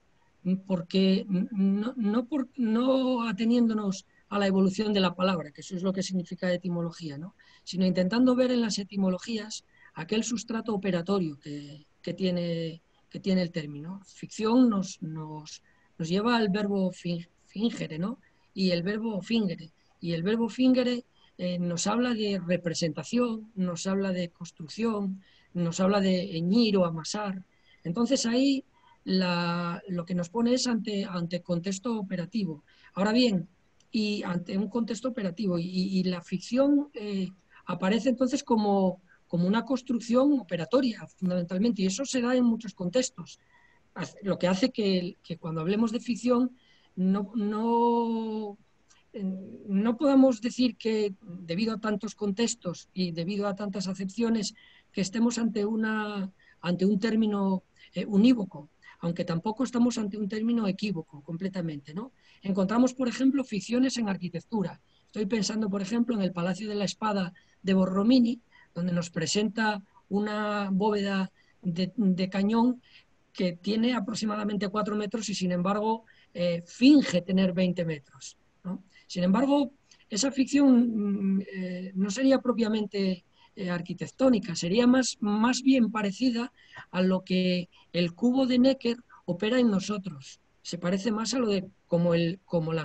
B: porque no ateniéndonos a la evolución de la palabra, que eso es lo que significa etimología, ¿no? Sino intentando ver en las etimologías aquel sustrato operatorio que tiene el término. Ficción nos lleva al verbo fingere, ¿no? Y el verbo fingere. Y el verbo fingere nos habla de representación, nos habla de construcción, nos habla de eñir o amasar. Entonces ahí lo que nos pone es ante contexto operativo. Ahora bien, y ante un contexto operativo, y la ficción aparece entonces como una construcción operatoria, fundamentalmente, y eso se da en muchos contextos. Lo que hace que cuando hablemos de ficción no podamos decir que, debido a tantos contextos y debido a tantas acepciones, que estemos ante un término unívoco, aunque tampoco estamos ante un término equívoco completamente, ¿no? Encontramos, por ejemplo, ficciones en arquitectura. Estoy pensando, por ejemplo, en el Palacio de la Espada de Borromini, donde nos presenta una bóveda de cañón que tiene aproximadamente 4 metros y, sin embargo, finge tener 20 metros, ¿no? Sin embargo, esa ficción no sería propiamente arquitectónica, sería más bien parecida a lo que el cubo de Necker opera en nosotros. Se parece más a lo de como la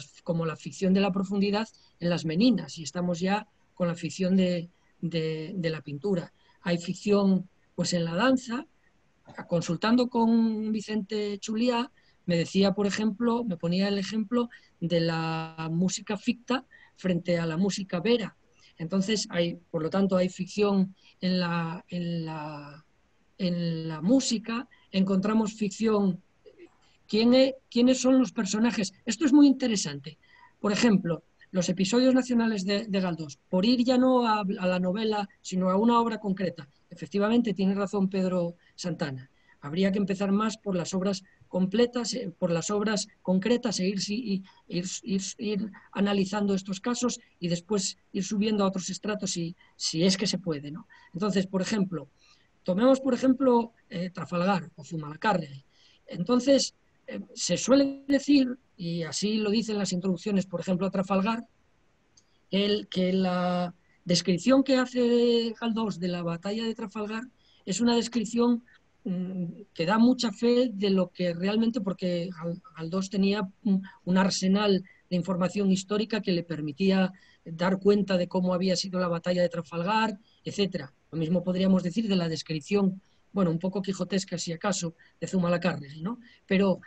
B: ficción de la profundidad en las meninas, y estamos ya con la ficción de la pintura. Hay ficción pues en la danza. Consultando con Vicente Chuliá, me decía, por ejemplo, me ponía el ejemplo de la música ficta frente a la música vera. Entonces, por lo tanto, hay ficción en la música, encontramos ficción. ¿Quiénes son los personajes? Esto es muy interesante. Por ejemplo, los episodios nacionales de Galdós, por ir ya no a la novela, sino a una obra concreta, efectivamente tiene razón Pedro Santana. Habría que empezar más por las obras completas, por las obras concretas, e ir analizando estos casos y después ir subiendo a otros estratos si es que se puede, ¿no? Entonces, por ejemplo, tomemos por ejemplo Trafalgar o Zumalacárregui. Entonces, se suele decir, y así lo dicen las introducciones, por ejemplo, a Trafalgar, que la descripción que hace Galdós de la batalla de Trafalgar es una descripción que da mucha fe de lo que realmente, porque Galdós tenía un arsenal de información histórica que le permitía dar cuenta de cómo había sido la batalla de Trafalgar, etcétera. Lo mismo podríamos decir de la descripción, bueno, un poco quijotesca si acaso, de Zumalacárregui, ¿no? Pero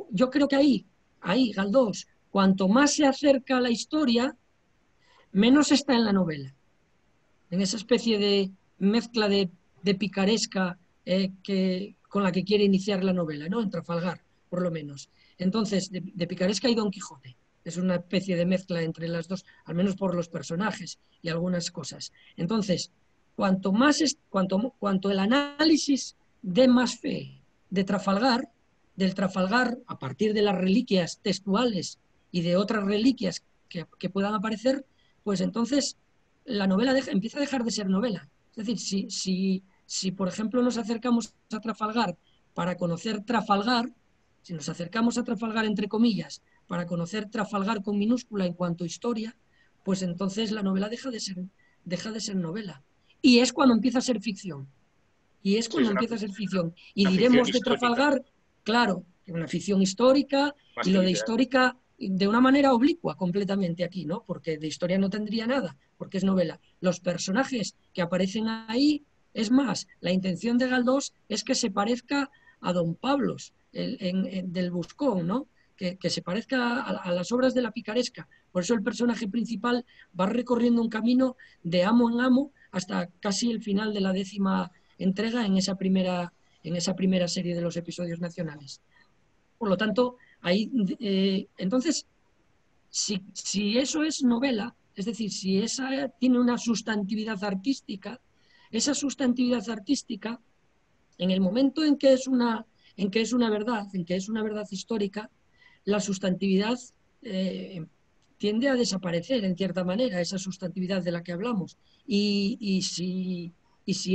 B: yo creo que ahí Galdós, cuanto más se acerca a la historia, menos está en la novela. En esa especie de mezcla de picaresca con la que quiere iniciar la novela, ¿no? En Trafalgar, por lo menos. Entonces, de picaresca y Don Quijote. Es una especie de mezcla entre las dos, al menos por los personajes y algunas cosas. Entonces, cuanto el análisis dé más fe de Trafalgar, del Trafalgar a partir de las reliquias textuales y de otras reliquias que puedan aparecer, pues entonces la novela empieza a dejar de ser novela. Es decir, si por ejemplo nos acercamos a Trafalgar para conocer Trafalgar, si nos acercamos a Trafalgar entre comillas, para conocer Trafalgar con minúscula en cuanto a historia, pues entonces la novela deja de ser novela. Y es cuando empieza a ser ficción. Y es cuando empieza a ser ficción. Y diremos de Trafalgar, claro, una ficción histórica, y lo de histórica de una manera oblicua completamente aquí, ¿no? Porque de historia no tendría nada, porque es novela. Los personajes que aparecen ahí, es más, la intención de Galdós es que se parezca a Don Pablos, del Buscón, ¿no? Que se parezca a las obras de la picaresca. Por eso el personaje principal va recorriendo un camino de amo en amo hasta casi el final de la 10ª entrega en esa primera serie de los episodios nacionales. Por lo tanto, entonces, si eso es novela, es decir, si esa tiene una sustantividad artística, esa sustantividad artística, en el momento en que es una verdad, en que es una verdad histórica, la sustantividad tiende a desaparecer en cierta manera, esa sustantividad de la que hablamos. Y si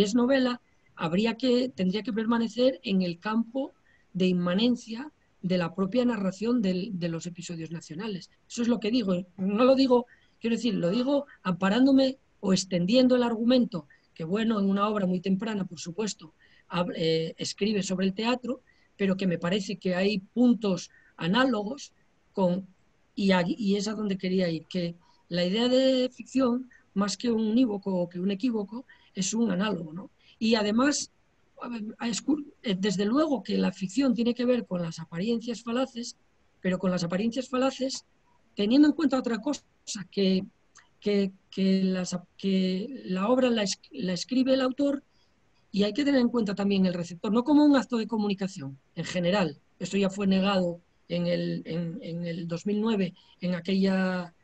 B: es novela, tendría que permanecer en el campo de inmanencia de la propia narración de los episodios nacionales. Eso es lo que digo. No lo digo, quiero decir, lo digo amparándome o extendiendo el argumento, que bueno, en una obra muy temprana, por supuesto, escribe sobre el teatro, pero que me parece que hay puntos análogos y es a donde quería ir, que la idea de ficción, más que un unívoco o que un equívoco, es un análogo, ¿no? Y además, desde luego que la ficción tiene que ver con las apariencias falaces, pero con las apariencias falaces teniendo en cuenta otra cosa, que la obra la escribe el autor y hay que tener en cuenta también el receptor, no como un acto de comunicación en general. Esto ya fue negado en el 2009 en aquella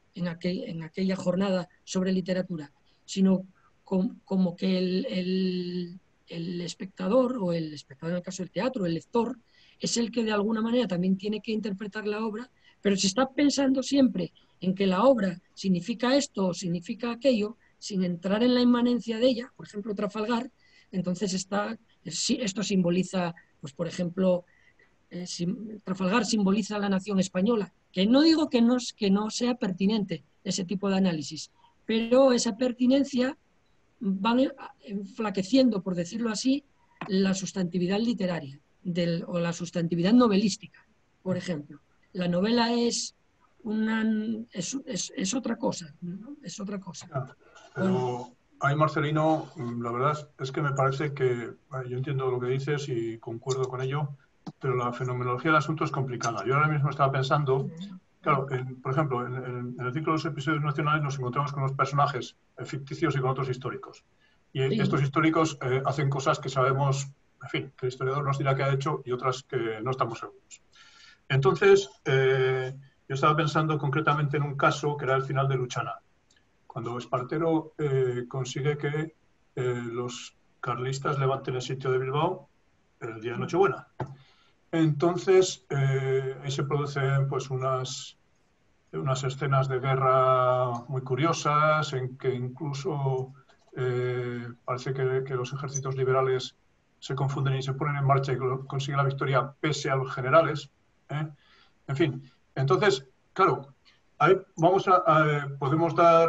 B: jornada sobre literatura, sino como que el espectador, o el espectador en el caso del teatro, el lector, es el que de alguna manera también tiene que interpretar la obra, pero si está pensando siempre en que la obra significa esto o significa aquello, sin entrar en la inmanencia de ella, por ejemplo Trafalgar, entonces esto simboliza, pues por ejemplo, Trafalgar simboliza la nación española, que no digo que no sea pertinente ese tipo de análisis, pero esa pertinencia va enflaqueciendo, por decirlo así, la sustantividad literaria o la sustantividad novelística, por ejemplo. La novela es otra cosa, ¿no? Es otra cosa.
C: Pero ahí, Marcelino, la verdad es que me parece que yo entiendo lo que dices y concuerdo con ello, pero la fenomenología del asunto es complicada. Yo ahora mismo estaba pensando, claro, por ejemplo, en el ciclo de los episodios nacionales nos encontramos con los personajes ficticios y con otros históricos. Y sí, estos históricos hacen cosas que sabemos, en fin, que el historiador nos dirá que ha hecho y otras que no estamos seguros. Entonces, Yo estaba pensando concretamente en un caso que era el final de Luchana, cuando Espartero consigue que los carlistas levanten el sitio de Bilbao el día de Nochebuena. Entonces, ahí se producen pues unas escenas de guerra muy curiosas, en que incluso parece que los ejércitos liberales se confunden y se ponen en marcha y consiguen la victoria pese a los generales. En fin, entonces, claro, ahí podemos dar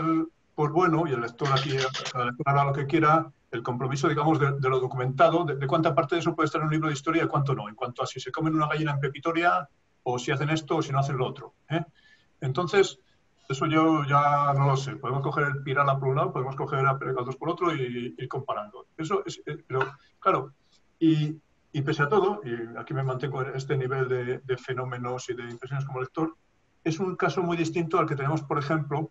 C: por bueno, y el lector aquí, cada lector hará lo que quiera, el compromiso, digamos, de lo documentado, de cuánta parte de eso puede estar en un libro de historia y cuánto no, en cuanto a si se comen una gallina en Pepitoria, o si hacen esto, o si no hacen lo otro. Entonces, eso yo ya no lo sé. Podemos coger el Pirala por un lado, podemos coger a Pérez Galdós por otro y ir comparando. Eso es, pero, claro, y pese a todo, y aquí me mantengo en este nivel de fenómenos y de impresiones como lector, es un caso muy distinto al que tenemos, por ejemplo,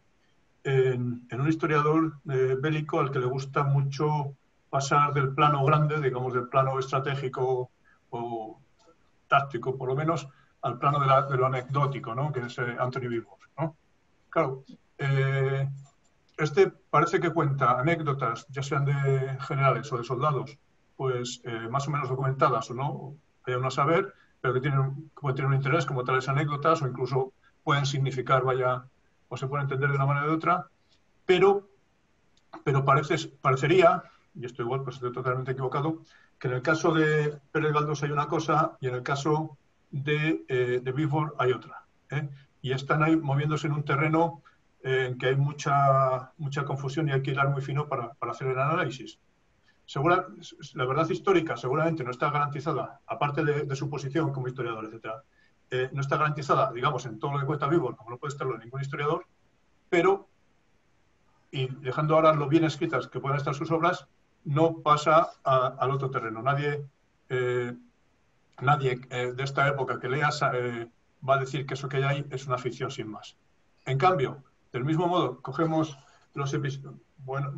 C: en un historiador bélico al que le gusta mucho pasar del plano grande, digamos, del plano estratégico o táctico, por lo menos, al plano de lo anecdótico, ¿no? Que es Anthony Beevor, ¿no? Claro, este parece que cuenta anécdotas, ya sean de generales o de soldados, pues más o menos documentadas o no, vaya uno a saber, pero que pueden tener un interés como tales anécdotas o incluso pueden significar, o se pueden entender de una manera o de otra, pero parecería, y esto igual pues estoy totalmente equivocado, que en el caso de Pérez Galdós hay una cosa y en el caso de Beevor hay otra. Y están ahí moviéndose en un terreno en que hay mucha confusión y hay que hilar muy fino para hacer el análisis. La verdad histórica seguramente no está garantizada, aparte de su posición como historiador, etc. No está garantizada, digamos, en todo lo que cuenta Beevor, como no puede estarlo ningún historiador, pero, y dejando ahora lo bien escritas que puedan estar sus obras, no pasa al otro terreno. Nadie de esta época que leas va a decir que eso que hay ahí es una ficción sin más. En cambio, del mismo modo, cogemos los episodios, bueno,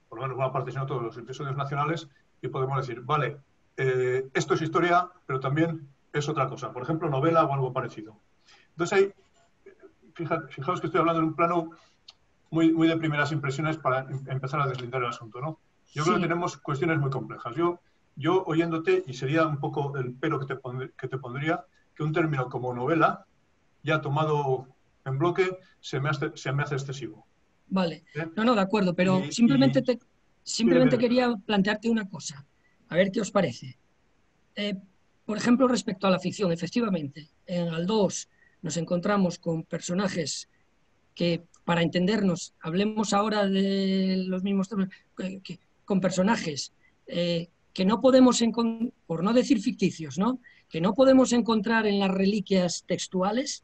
C: por lo menos una parte, sino todos los episodios nacionales, y podemos decir, vale, esto es historia, pero también es otra cosa. Por ejemplo, novela o algo parecido. Entonces ahí, fijaos que estoy hablando en un plano muy de primeras impresiones para empezar a deslindar el asunto, ¿no? Yo creo que tenemos cuestiones muy complejas. Yo oyéndote, y sería un poco el pero que te pondría, que un término como novela, ya tomado en bloque, se me hace excesivo.
B: Vale, no, de acuerdo, pero simplemente quería plantearte una cosa, a ver qué os parece. Por ejemplo, respecto a la ficción, efectivamente, en Galdós nos encontramos con personajes que, para entendernos, hablemos ahora de los mismos temas, con personajes que no podemos encontrar, por no decir ficticios, ¿no? Que no podemos encontrar en las reliquias textuales,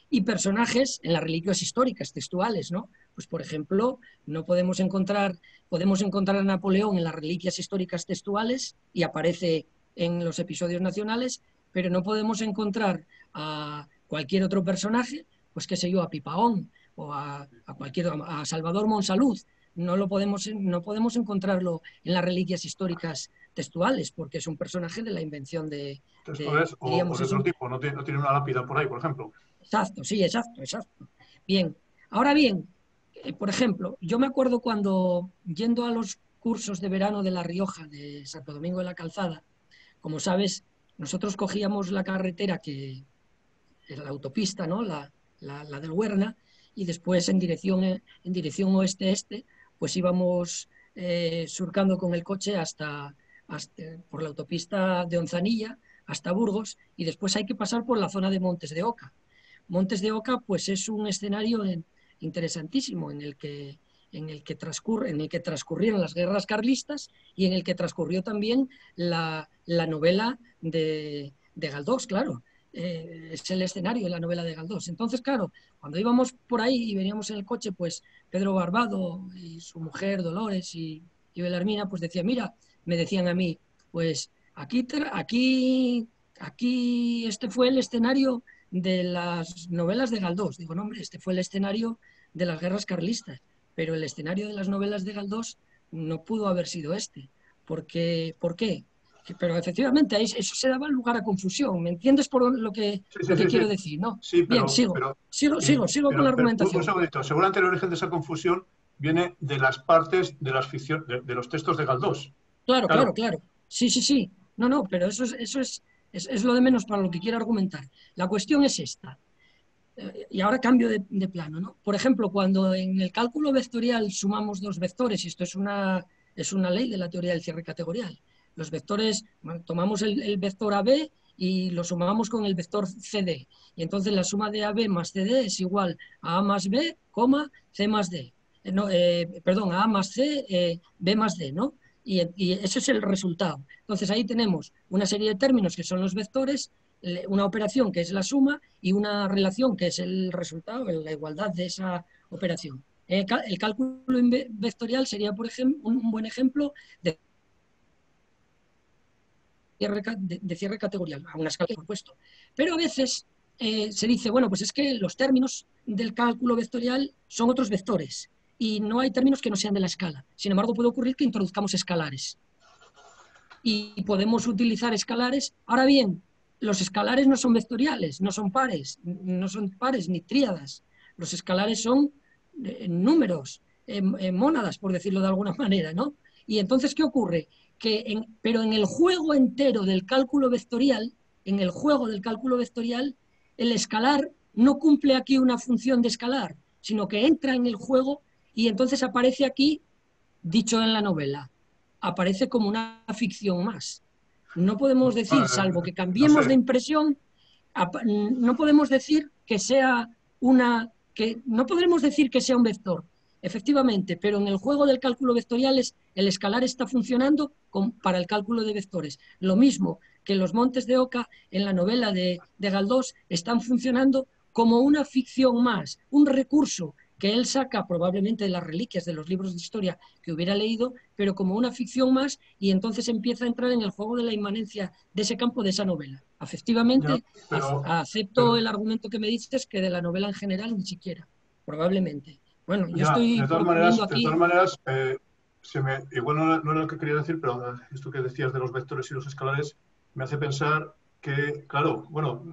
B: y personajes en las reliquias históricas textuales, ¿no? Pues, por ejemplo, podemos encontrar a Napoleón en las reliquias históricas textuales y aparece en los episodios nacionales, pero no podemos encontrar a cualquier otro personaje, pues qué sé yo, a Pipaón o a Salvador Monsalud. No podemos encontrarlo en las reliquias históricas textuales, porque es un personaje de la invención de
C: o de otro tipo, no tiene una lápida por ahí, por ejemplo.
B: Exacto, sí, exacto. Bien, ahora bien, por ejemplo, yo me acuerdo cuando, yendo a los cursos de verano de La Rioja, de Santo Domingo de la Calzada, como sabes, nosotros cogíamos la carretera que era la autopista, ¿no? La del Huerna, y después en dirección oeste-este, pues íbamos surcando con el coche hasta por la autopista de Onzanilla hasta Burgos, y después hay que pasar por la zona de Montes de Oca. Montes de Oca, pues es un escenario interesantísimo en el que transcurrieron las guerras carlistas y en el que transcurrió también la novela de Galdós, claro. Es el escenario de la novela de Galdós. Entonces, claro, cuando íbamos por ahí y veníamos en el coche, pues Pedro Barbado y su mujer Dolores y Belarmina, pues me decían a mí, pues aquí este fue el escenario de las novelas de Galdós. Digo, no, hombre, este fue el escenario de las guerras carlistas, pero el escenario de las novelas de Galdós no pudo haber sido este. ¿Por qué? Pero efectivamente eso se daba lugar a confusión. ¿Me entiendes por lo que quiero decir, no?
C: Sí,
B: Bien, sigo con la argumentación.
C: Un segundito. Seguramente el origen de esa confusión viene de las partes de las de los textos de Galdós.
B: Claro. Sí. No, pero eso es lo de menos para lo que quiero argumentar. La cuestión es esta. Y ahora cambio de plano, ¿no? Por ejemplo, cuando en el cálculo vectorial sumamos dos vectores, y esto es una ley de la teoría del cierre categorial, los vectores, bueno, tomamos el vector AB y lo sumamos con el vector CD, y entonces la suma de AB más CD es igual a A más B, C más D. A A más C, B más D, ¿no? Y ese es el resultado. Entonces ahí tenemos una serie de términos que son los vectores, una operación que es la suma y una relación que es el resultado, la igualdad de esa operación. El cálculo vectorial sería, por ejemplo, un buen ejemplo de cierre categorial, a una escala, por supuesto. Pero a veces se dice, bueno, pues es que los términos del cálculo vectorial son otros vectores y no hay términos que no sean de la escala. Sin embargo, puede ocurrir que introduzcamos escalares y podemos utilizar escalares. Ahora bien, los escalares no son vectoriales, no son pares ni tríadas. Los escalares son números, mónadas, por decirlo de alguna manera, ¿no? Y entonces, ¿qué ocurre? Pero en el juego entero del cálculo vectorial, el escalar no cumple aquí una función de escalar, sino que entra en el juego y entonces aparece aquí, dicho en la novela, aparece como una ficción más. No podemos decir, salvo que cambiemos de impresión, no podemos decir que sea no podremos decir que sea un vector, efectivamente, pero en el juego del cálculo vectorial el escalar está funcionando para el cálculo de vectores. Lo mismo que los montes de Oca en la novela de Galdós están funcionando como una ficción más, un recurso que él saca probablemente de las reliquias de los libros de historia que hubiera leído, pero como una ficción más, y entonces empieza a entrar en el juego de la inmanencia de ese campo, de esa novela. Efectivamente, acepto el argumento que me dices, que de la novela en general ni siquiera, probablemente. Bueno, yo estoy proponiendo aquí...
C: De todas maneras, igual no era lo que quería decir, pero esto que decías de los vectores y los escalares me hace pensar que, claro, bueno,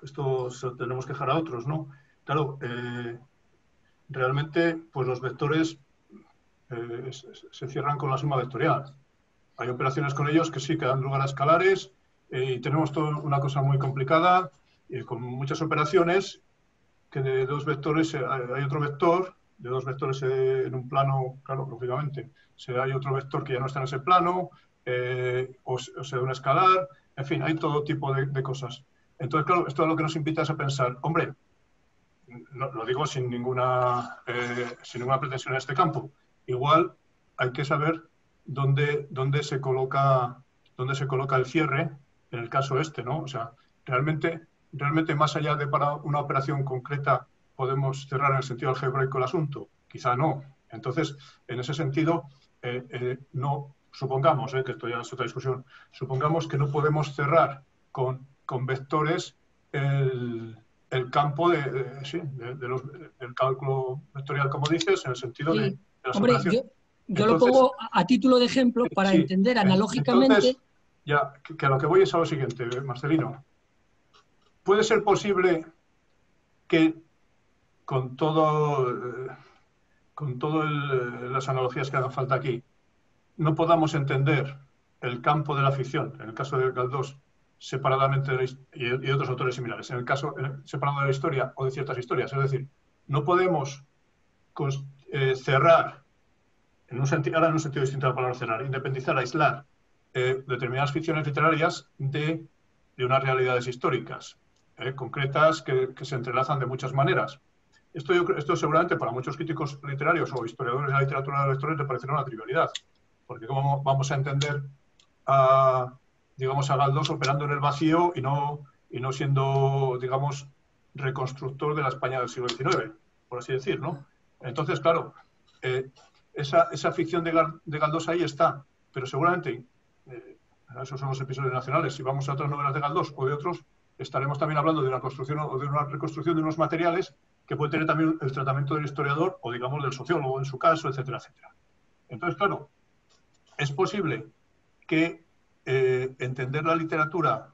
C: esto se lo tenemos que dejar a otros, ¿no? Claro, realmente, pues los vectores se cierran con la suma vectorial. Hay operaciones con ellos que sí, que dan lugar a escalares, y tenemos toda una cosa muy complicada, con muchas operaciones, que de dos vectores hay otro vector, de dos vectores en un plano, claro, lógicamente, hay otro vector que ya no está en ese plano, o sea, un escalar, en fin, hay todo tipo de cosas. Entonces, claro, esto es lo que nos invita a pensar, hombre, no, lo digo sin ninguna pretensión en este campo. Igual hay que saber dónde se coloca el cierre en el caso este, ¿no? O sea, realmente más allá de para una operación concreta podemos cerrar en el sentido algebraico el asunto. Quizá no. Entonces, en ese sentido, no supongamos, que esto ya es otra discusión, supongamos que no podemos cerrar con vectores el campo del cálculo vectorial, como dices, en el sentido de las operaciones.
B: Yo lo pongo a título de ejemplo para entender analógicamente.
C: Entonces, ya, que a lo que voy es a lo siguiente, Marcelino. ¿Puede ser posible que con todo las analogías que hagan falta aquí, no podamos entender el campo de la ficción, en el caso de Galdós, separadamente y otros autores similares, en el caso separado de la historia o de ciertas historias? Es decir, no podemos cerrar, ahora en un sentido distinto de la palabra cerrar, independizar, aislar determinadas ficciones literarias de unas realidades históricas concretas que se entrelazan de muchas maneras. Esto seguramente para muchos críticos literarios o historiadores de la literatura de los lectores le parecerá una trivialidad, porque ¿cómo vamos a entender a Galdós operando en el vacío y no siendo, digamos, reconstructor de la España del siglo XIX, por así decir, ¿no? Entonces, claro, esa ficción de Galdós ahí está, pero seguramente, esos son los episodios nacionales, si vamos a otras novelas de Galdós o de otros, estaremos también hablando de una construcción o de una reconstrucción de unos materiales que puede tener también el tratamiento del historiador o, digamos, del sociólogo en su caso, etcétera, etcétera. Entonces, claro, es posible que entender la literatura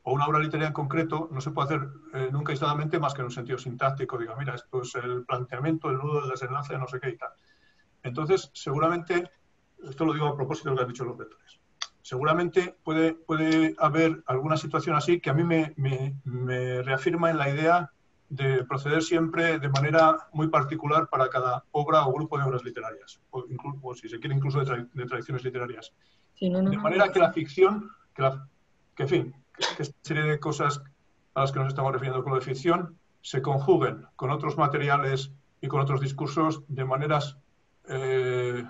C: o una obra literaria en concreto no se puede hacer nunca aisladamente más que en un sentido sintáctico. Diga, mira, esto es el planteamiento, el nudo, el desenlace, no sé qué y tal. Entonces, seguramente, esto lo digo a propósito de lo que han dicho los lectores, seguramente puede haber alguna situación así que a mí me reafirma en la idea de proceder siempre de manera muy particular para cada obra o grupo de obras literarias, o si se quiere incluso de tradiciones literarias.
B: Sí,
C: De manera que la ficción, en fin, que esta serie de cosas a las que nos estamos refiriendo con la ficción se conjuguen con otros materiales y con otros discursos de maneras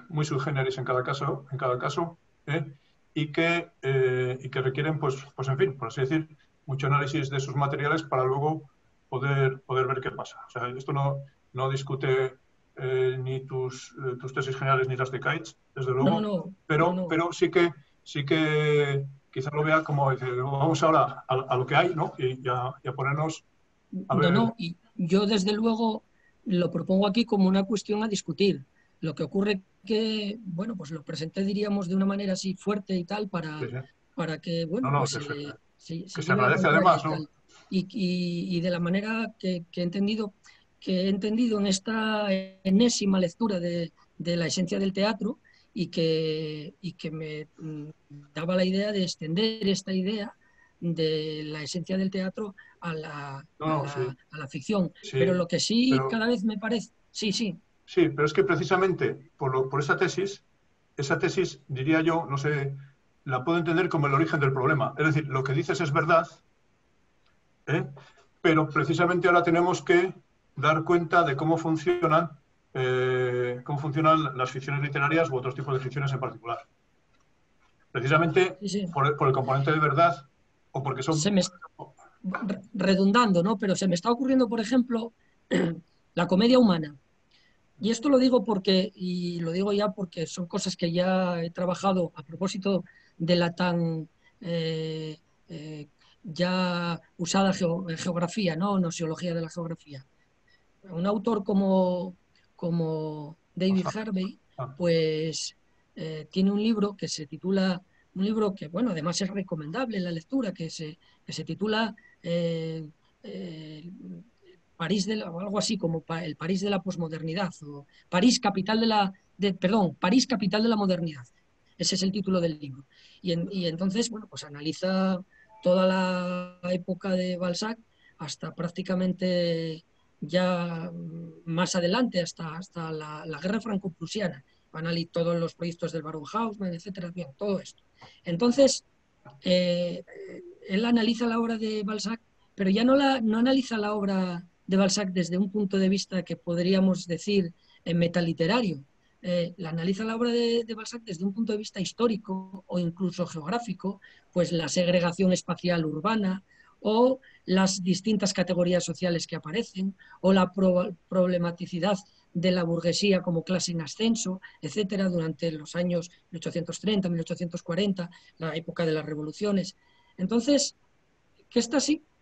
C: muy sui generis en cada caso, y que requieren, pues, en fin, por así decir, mucho análisis de esos materiales para luego poder ver qué pasa. O sea, esto no discute ni tus tesis generales ni las de Caich, desde luego, pero sí que quizá lo vea como, vamos ahora a lo que hay, ¿no? Y a ponernos a ver.
B: Y yo desde luego lo propongo aquí como una cuestión a discutir. Lo que ocurre que, bueno, pues lo presenté, diríamos, de una manera así fuerte y tal para que, bueno, pues se
C: se agradece además, ¿no?
B: Y de la manera que he entendido en esta enésima lectura de la esencia del teatro y que me daba la idea de extender esta idea de la esencia del teatro a la ficción.
C: Sí,
B: pero lo que sí cada vez me parece... Sí,
C: pero es que precisamente por esa tesis, diría yo, no sé, la puedo entender como el origen del problema. Es decir, lo que dices es verdad, pero precisamente ahora tenemos que dar cuenta de cómo funcionan las ficciones literarias u otros tipos de ficciones en particular. Precisamente por el componente de verdad o porque son...
B: redundando, ¿no? Pero se me está ocurriendo, por ejemplo, la comedia humana. Y esto lo digo porque son cosas que ya he trabajado a propósito de la tan ya usada geografía, ¿no? Nosiología de la geografía. Un autor como David Harvey, pues tiene un libro que se titula, un libro que, bueno, además es recomendable la lectura, que se titula París o algo así como el París de la posmodernidad, o París capital París capital de la modernidad. Ese es el título del libro. Y entonces, bueno, pues analiza toda la época de Balzac hasta prácticamente ya más adelante, hasta la guerra franco-prusiana. Analiza todos los proyectos del Baron Haussmann, etcétera, bien, todo esto. Entonces, él analiza la obra de Balzac, pero ya no analiza la obra de Balzac desde un punto de vista que podríamos decir metaliterario. La analiza la obra de Balzac desde un punto de vista histórico o incluso geográfico, pues la segregación espacial urbana o las distintas categorías sociales que aparecen o la problematicidad de la burguesía como clase en ascenso, etcétera, durante los años 1830, 1840, la época de las revoluciones. Entonces,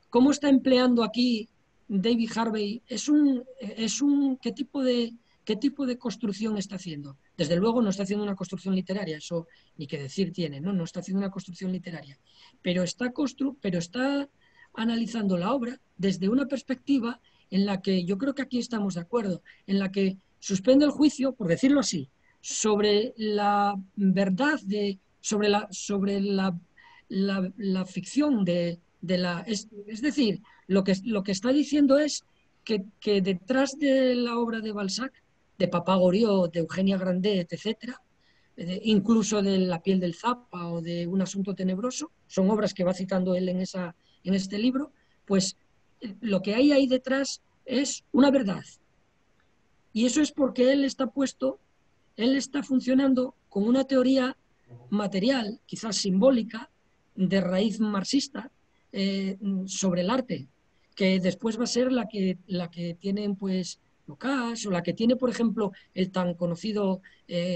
B: ¿cómo está empleando aquí David Harvey? ¿Qué tipo de construcción está haciendo? Desde luego no está haciendo una construcción literaria, eso ni que decir tiene, no está haciendo una construcción literaria, pero está analizando la obra desde una perspectiva en la que yo creo que aquí estamos de acuerdo, en la que suspende el juicio, por decirlo así, sobre la verdad, sobre la ficción es decir, lo que está diciendo es que detrás de la obra de Balzac, de Papá Goriot, de Eugenia Grandet, etcétera, incluso de La piel del Zapa o de Un asunto tenebroso, son obras que va citando él en este libro, pues lo que hay ahí detrás es una verdad. Y eso es porque él está funcionando con una teoría material, quizás simbólica, de raíz marxista, sobre el arte, que después va a ser la que tienen pues Lukács, o la que tiene, por ejemplo, el tan conocido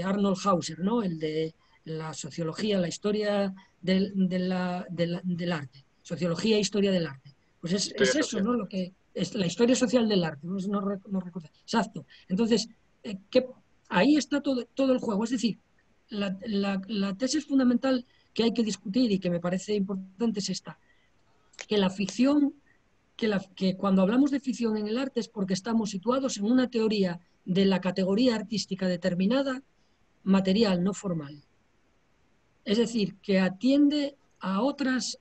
B: Arnold Hauser, ¿no? El de la sociología, la historia del arte, sociología e historia del arte. Pues es eso, ¿no? Lo que es la historia social del arte, no recuerdo. Exacto. Entonces, ahí está todo el juego. Es decir, la tesis fundamental que hay que discutir y que me parece importante es esta, que la ficción, que cuando hablamos de ficción en el arte es porque estamos situados en una teoría de la categoría artística determinada, material, no formal. Es decir, que atiende a otros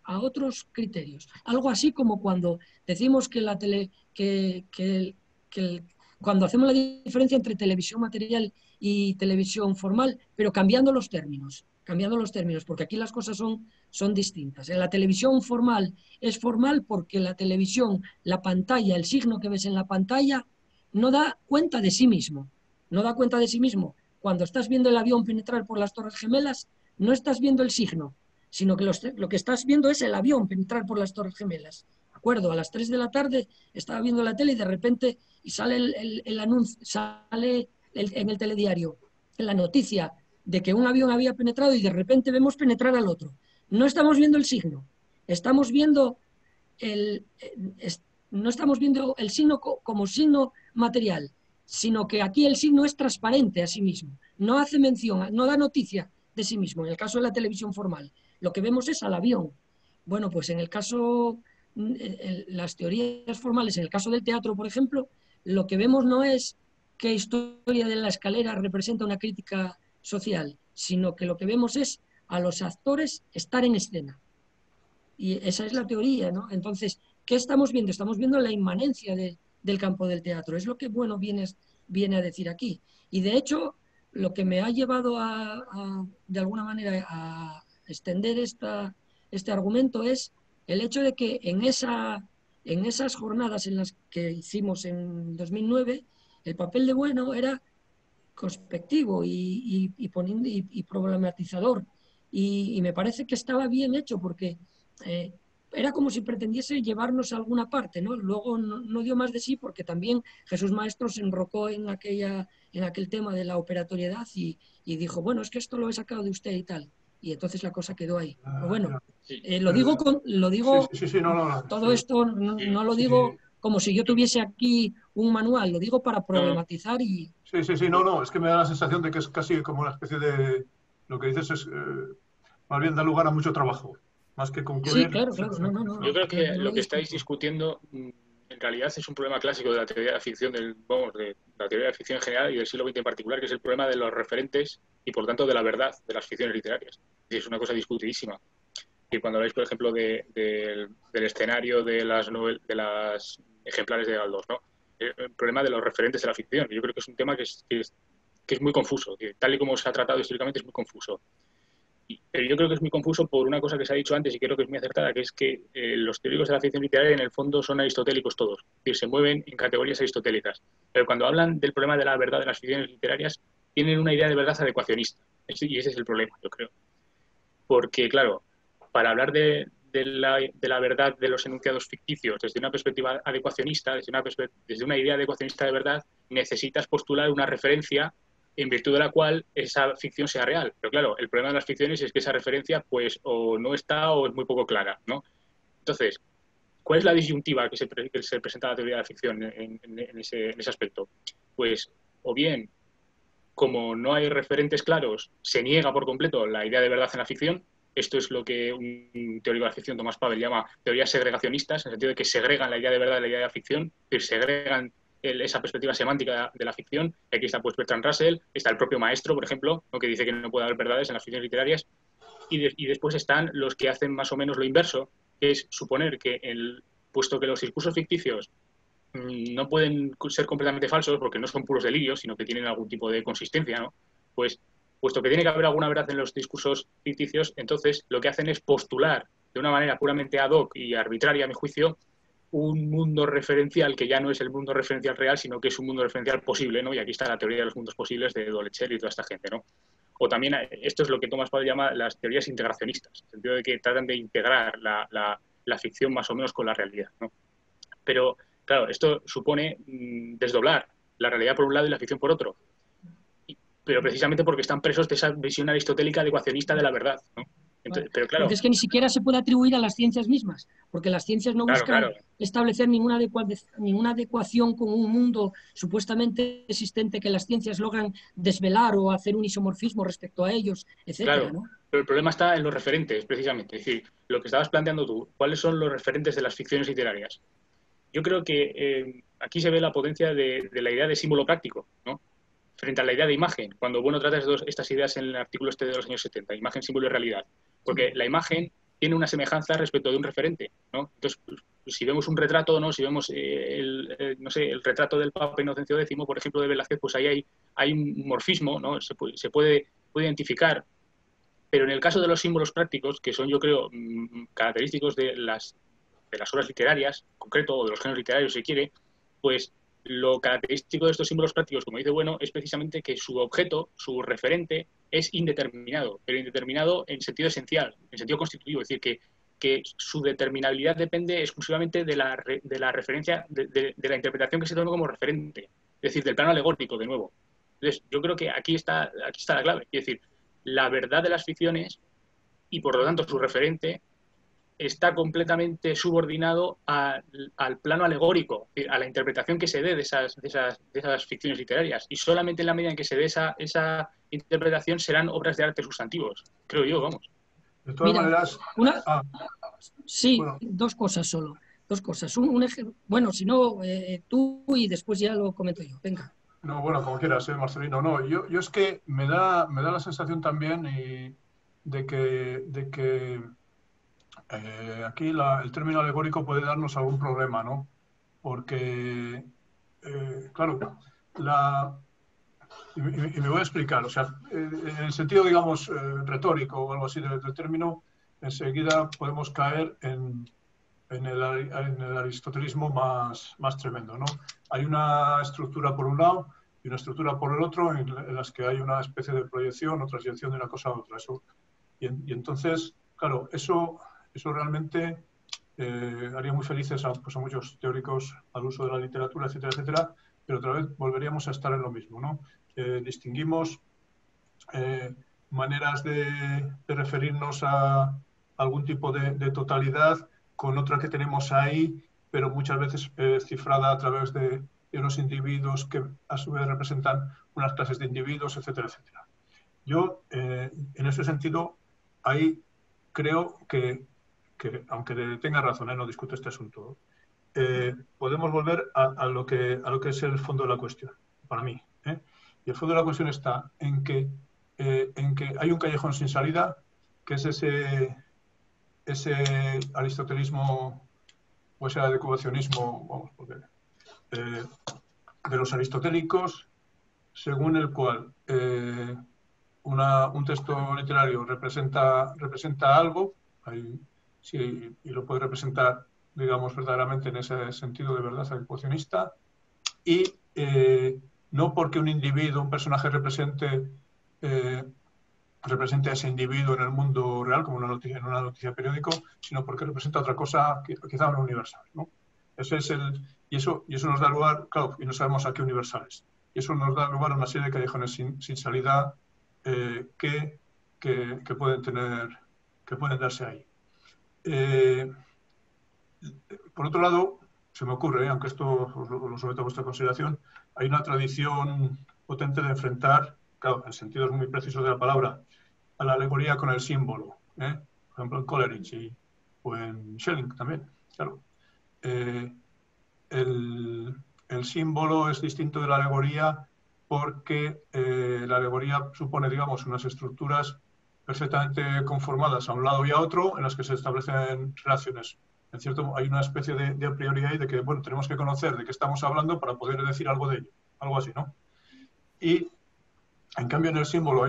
B: criterios. Algo así como cuando decimos que cuando hacemos la diferencia entre televisión material y televisión formal, pero cambiando los términos, porque aquí las cosas son distintas. En la televisión formal es formal porque la televisión, la pantalla, el signo que ves en la pantalla, no da cuenta de sí mismo. No da cuenta de sí mismo. Cuando estás viendo el avión penetrar por las Torres Gemelas, no estás viendo el signo, sino que lo que estás viendo es el avión penetrar por las Torres Gemelas. ¿De acuerdo? A las 3 de la tarde estaba viendo la tele y de repente sale el anuncio, sale en el telediario, en la noticia de que un avión había penetrado y de repente vemos penetrar al otro. No estamos viendo el signo, estamos viendo no estamos viendo el signo como signo material, sino que aquí el signo es transparente a sí mismo, no hace mención, no da noticia de sí mismo. En el caso de la televisión formal, lo que vemos es al avión. Bueno, pues en el caso, las teorías formales, en el caso del teatro, por ejemplo, lo que vemos no es qué historia de la escalera representa una crítica social, sino que lo que vemos es a los actores estar en escena. Y esa es la teoría, ¿no? Entonces, ¿qué estamos viendo? Estamos viendo la inmanencia del campo del teatro. Es lo que, bueno, viene a decir aquí. Y de hecho, lo que me ha llevado de alguna manera a extender este argumento es el hecho de que en esas jornadas en las que hicimos en 2009, el papel de Bueno era conspectivo y problematizador. Y me parece que estaba bien hecho porque era como si pretendiese llevarnos a alguna parte, ¿no? Luego no dio más de sí porque también Jesús Maestro se enrocó en aquel tema de la operatoriedad y dijo, bueno, es que esto lo he sacado de usted y tal. Y entonces la cosa quedó ahí. Pero bueno, lo digo, todo esto no lo digo como si yo tuviese aquí un manual, lo digo para problematizar y...
C: Sí, no, es que me da la sensación de que es casi como una especie de... Lo que dices es, más bien da lugar a mucho trabajo, más que concluir.
B: Sí, claro, no.
A: Yo creo que lo que estáis discutiendo en realidad es un problema clásico de la teoría de la ficción, de la teoría de la ficción en general y del siglo XX en particular, que es el problema de los referentes y por tanto de la verdad de las ficciones literarias. Y es una cosa discutidísima. Y cuando habláis, por ejemplo, del escenario de las ejemplares de Galdós, ¿no? El problema de los referentes de la ficción. Yo creo que es un tema que es muy confuso, que tal y como se ha tratado históricamente es muy confuso. Pero yo creo que es muy confuso por una cosa que se ha dicho antes y creo que es muy acertada, que es que los teóricos de la ficción literaria en el fondo son aristotélicos todos, es decir, se mueven en categorías aristotélicas. Pero cuando hablan del problema de la verdad de las ficciones literarias, tienen una idea de verdad adecuacionista. Y ese es el problema, yo creo. Porque, claro, para hablar de la verdad de los enunciados ficticios desde una perspectiva adecuacionista, desde una idea adecuacionista de verdad, necesitas postular una referencia en virtud de la cual esa ficción sea real. Pero claro, el problema de las ficciones es que esa referencia pues o no está o es muy poco clara, ¿no? Entonces, ¿cuál es la disyuntiva que se presenta a la teoría de la ficción en ese aspecto? Pues, o bien, como no hay referentes claros, se niega por completo la idea de verdad en la ficción. Esto es lo que un teórico de la ficción, Tomás Pavel, llama teorías segregacionistas, en el sentido de que segregan la idea de verdad de la idea de la ficción, que segregan esa perspectiva semántica de la ficción. Aquí está pues Bertrand Russell, está el propio Maestro, por ejemplo, ¿no? Que dice que no puede haber verdades en las ficciones literarias, y después están los que hacen más o menos lo inverso, que es suponer que, puesto que los discursos ficticios no pueden ser completamente falsos porque no son puros delirios, sino que tienen algún tipo de consistencia, ¿no? Pues, puesto que tiene que haber alguna verdad en los discursos ficticios, entonces lo que hacen es postular de una manera puramente ad hoc y arbitraria, a mi juicio, un mundo referencial que ya no es el mundo referencial real, sino que es un mundo referencial posible, ¿no? Y aquí está la teoría de los mundos posibles de Döllecher y toda esta gente, ¿no? O también, esto es lo que Thomas Pavel llama las teorías integracionistas, en el sentido de que tratan de integrar la ficción más o menos con la realidad, ¿no? Pero, claro, esto supone desdoblar la realidad por un lado y la ficción por otro. Pero precisamente porque están presos de esa visión aristotélica adecuacionista de la verdad, ¿no? Entonces,
B: Vale.
A: pero claro,
B: Porque es que ni siquiera se puede atribuir a las ciencias mismas, porque las ciencias no buscan establecer ninguna adecuación con un mundo supuestamente existente que las ciencias logran desvelar o hacer un isomorfismo respecto a ellos, etcétera,
A: claro,
B: ¿no?
A: pero el problema está en los referentes, precisamente. Es decir, lo que estabas planteando tú, ¿cuáles son los referentes de las ficciones literarias? Yo creo que aquí se ve la potencia de la idea de símbolo práctico, ¿no? Frente a la idea de imagen, cuando Bueno trata estas ideas en el artículo este de los años 70, imagen, símbolo y realidad, porque la imagen tiene una semejanza respecto de un referente, ¿no? Entonces, pues, si vemos un retrato, ¿no? Si vemos no sé, el retrato del Papa Inocencio X, por ejemplo, de Velázquez, pues ahí hay un morfismo, ¿no? Se puede identificar, pero en el caso de los símbolos prácticos, que son, yo creo, característicos de las obras literarias, en concreto, o de los géneros literarios, si quiere, pues lo característico de estos símbolos prácticos, como dice Bueno, es precisamente que su objeto, su referente, es indeterminado, pero indeterminado en sentido esencial, en sentido constitutivo, es decir, que su determinabilidad depende exclusivamente de la referencia, de la interpretación que se tome como referente, es decir, del plano alegórico, de nuevo. Entonces, yo creo que aquí está la clave, es decir, la verdad de las ficciones y, por lo tanto, su referente está completamente subordinado al plano alegórico, a la interpretación que se dé de esas ficciones literarias. Y solamente en la medida en que se dé esa interpretación serán obras de arte sustantivos, creo yo, vamos.
C: De todas
B: Mira,
C: maneras...
B: sí,
C: bueno.
B: dos cosas solo. Dos cosas. Bueno, si no, tú y después ya lo comento yo. Venga.
C: No, bueno, como quieras, Marcelino. No, yo es que me da la sensación también de que aquí el término alegórico puede darnos algún problema, ¿no? Porque, claro, y me voy a explicar, o sea, en el sentido, digamos, retórico o algo así del término, enseguida podemos caer en el aristotelismo más tremendo, ¿no? Hay una estructura por un lado y una estructura por el otro en las que hay una especie de proyección o transición de una cosa a otra. Y entonces, claro, eso realmente haría muy felices a muchos teóricos al uso de la literatura, etcétera, etcétera, pero otra vez volveríamos a estar en lo mismo, ¿no? Distinguimos maneras de referirnos a algún tipo de totalidad con otra que tenemos ahí, pero muchas veces cifrada a través de unos individuos que a su vez representan unas clases de individuos, etcétera, etcétera. Yo, en ese sentido, ahí creo que aunque tenga razón, no discuto este asunto, podemos volver a lo que es el fondo de la cuestión, para mí. Y el fondo de la cuestión está en que hay un callejón sin salida, que es ese aristotelismo o ese adecuacionismo, vamos, porque, de los aristotélicos, según el cual un texto literario representa algo, sí, y lo puede representar, digamos, verdaderamente en ese sentido de verdad adecuacionista, y no porque un individuo, un personaje represente a ese individuo en el mundo real, como en una noticia periódico, sino porque representa otra cosa, quizá una universal, ¿no? Y eso nos da lugar, claro, y no sabemos a qué universales. Y eso nos da lugar a una serie de callejones sin salida que pueden darse ahí. Por otro lado, se me ocurre, aunque esto os lo someto a vuestra consideración, hay una tradición potente de enfrentar, claro, en sentidos muy precisos de la palabra, a la alegoría con el símbolo. Por ejemplo, en Coleridge o en Schelling también, claro. El símbolo es distinto de la alegoría porque la alegoría supone, digamos, unas estructuras perfectamente conformadas a un lado y a otro en las que se establecen relaciones. En cierto, hay una especie de a priori ahí de que, bueno, tenemos que conocer de qué estamos hablando para poder decir algo de ello, algo así, ¿no? Y, en cambio, en el símbolo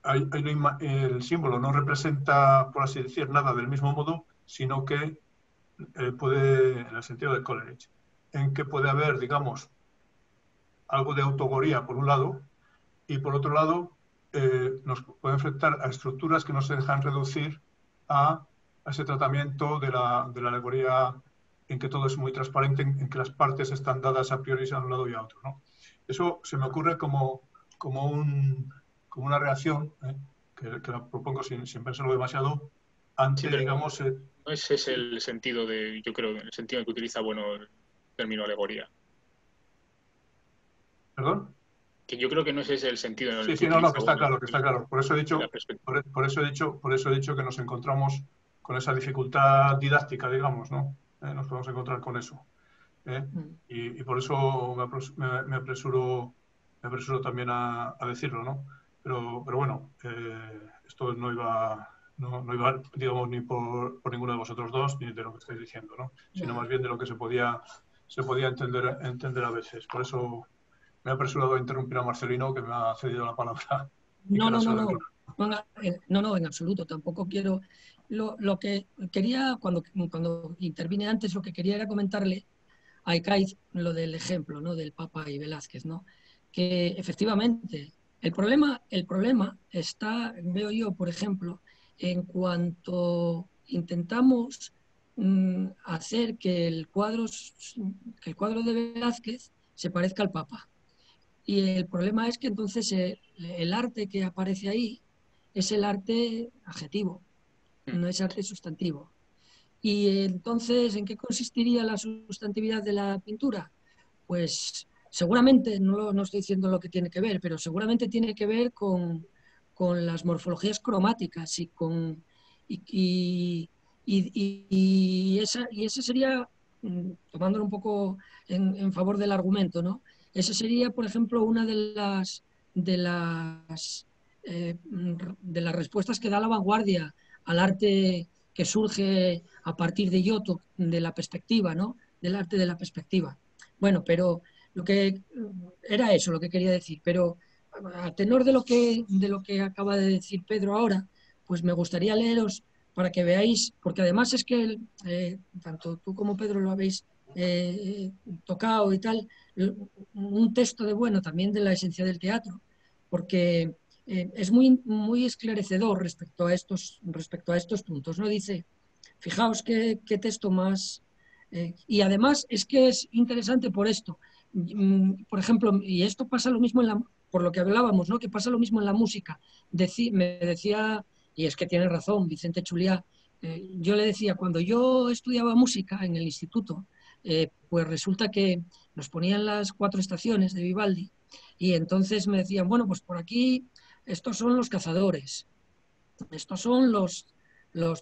C: el símbolo no representa, por así decir, nada del mismo modo, sino que puede, en el sentido de Coleridge, en que puede haber, digamos, algo de autogoría por un lado, y por otro lado nos puede enfrentar a estructuras que no se dejan reducir a ese tratamiento de la alegoría en que todo es muy transparente, en que las partes están dadas a priori a un lado y a otro, ¿no? Eso se me ocurre como una reacción que la propongo sin pensarlo demasiado, ante,
A: Sí,
C: digamos...
A: no ese es el sentido yo creo, el sentido en que utiliza, bueno, el término alegoría.
C: ¿Perdón?
A: Que yo creo que no ese es el sentido en el
C: Sí,
A: que
C: sí, no,
A: utiliza,
C: que está
A: bueno,
C: claro, que está claro. Por eso he
A: de la
C: dicho,
A: perspectiva.
C: por eso he dicho que nos encontramos con esa dificultad didáctica, digamos, ¿no? Nos podemos encontrar con eso. Y por eso me apresuro también a decirlo, ¿no? Pero bueno, esto no iba, digamos, ni por ninguno de vosotros dos, ni de lo que estáis diciendo, ¿no? Sino más bien de lo que se podía entender a veces. Por eso me he apresurado a interrumpir a Marcelino, que me ha cedido la palabra y que
B: No,
C: la
B: no, no,
C: sabe.
B: no. No, no, en absoluto. Tampoco quiero. Lo que quería, cuando intervine antes, lo que quería era comentarle a Ecaiz lo del ejemplo, ¿no? Del Papa y Velázquez, ¿no? Que efectivamente el problema está, veo yo, por ejemplo, en cuanto intentamos hacer que el cuadro de Velázquez se parezca al Papa. Y el problema es que entonces el arte que aparece ahí es el arte adjetivo, no es arte sustantivo. Y entonces, ¿en qué consistiría la sustantividad de la pintura? Pues seguramente, no estoy diciendo lo que tiene que ver, pero seguramente tiene que ver con las morfologías cromáticas y ese sería, tomándolo un poco en favor del argumento, ¿no? Esa sería, por ejemplo, una de las, de las respuestas que da la vanguardia al arte que surge a partir de Giotto, de la perspectiva, ¿no? Del arte de la perspectiva. Bueno, pero lo que era eso lo que quería decir, pero a tenor de lo que acaba de decir Pedro ahora, pues me gustaría leeros para que veáis, porque además es que tanto tú como Pedro lo habéis tocado y tal, un texto de bueno también de la esencia del teatro, porque es muy esclarecedor respecto a estos puntos, ¿no? Dice, fijaos qué texto más... y además es que es interesante por esto. Por ejemplo, y esto pasa lo mismo por lo que hablábamos, ¿no? Que pasa lo mismo en la música. Me decía, y es que tiene razón, Vicente Chuliá, yo le decía, cuando yo estudiaba música en el instituto, pues resulta que nos ponían las 4 estaciones de Vivaldi y entonces me decían, bueno, pues por aquí estos son los cazadores, estos son los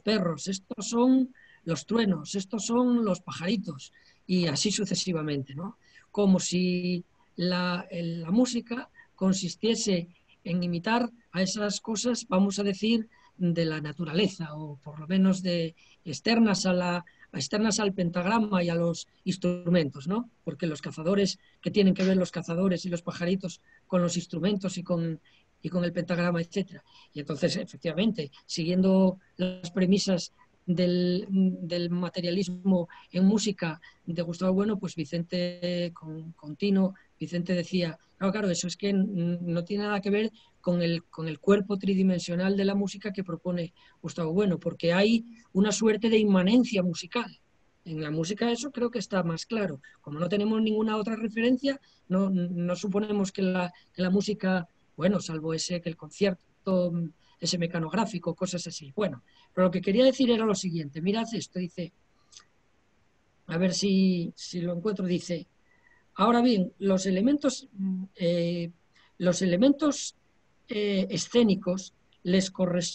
B: perros, estos son los truenos, estos son los pajaritos y así sucesivamente, ¿no? Como si la música consistiese en imitar a esas cosas, vamos a decir, de la naturaleza o por lo menos de externas externas al pentagrama y a los instrumentos, ¿no? Porque los cazadores, que tienen que ver los cazadores y los pajaritos con los instrumentos y con el pentagrama, etcétera. Y entonces, efectivamente, siguiendo las premisas del materialismo en música de Gustavo Bueno, pues Vicente con Tino, Vicente decía, claro, eso es que no tiene nada que ver con el cuerpo tridimensional de la música que propone Gustavo Bueno, porque hay una suerte de inmanencia musical. En la música eso creo que está más claro. Como no tenemos ninguna otra referencia, no suponemos que la música, bueno, salvo que el concierto, ese mecanográfico, cosas así. Bueno, pero lo que quería decir era lo siguiente. Mirad esto, dice, a ver si lo encuentro, dice, ahora bien, los elementos escénicos,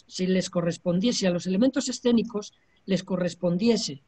B: si les correspondiese a los elementos escénicos, les correspondiese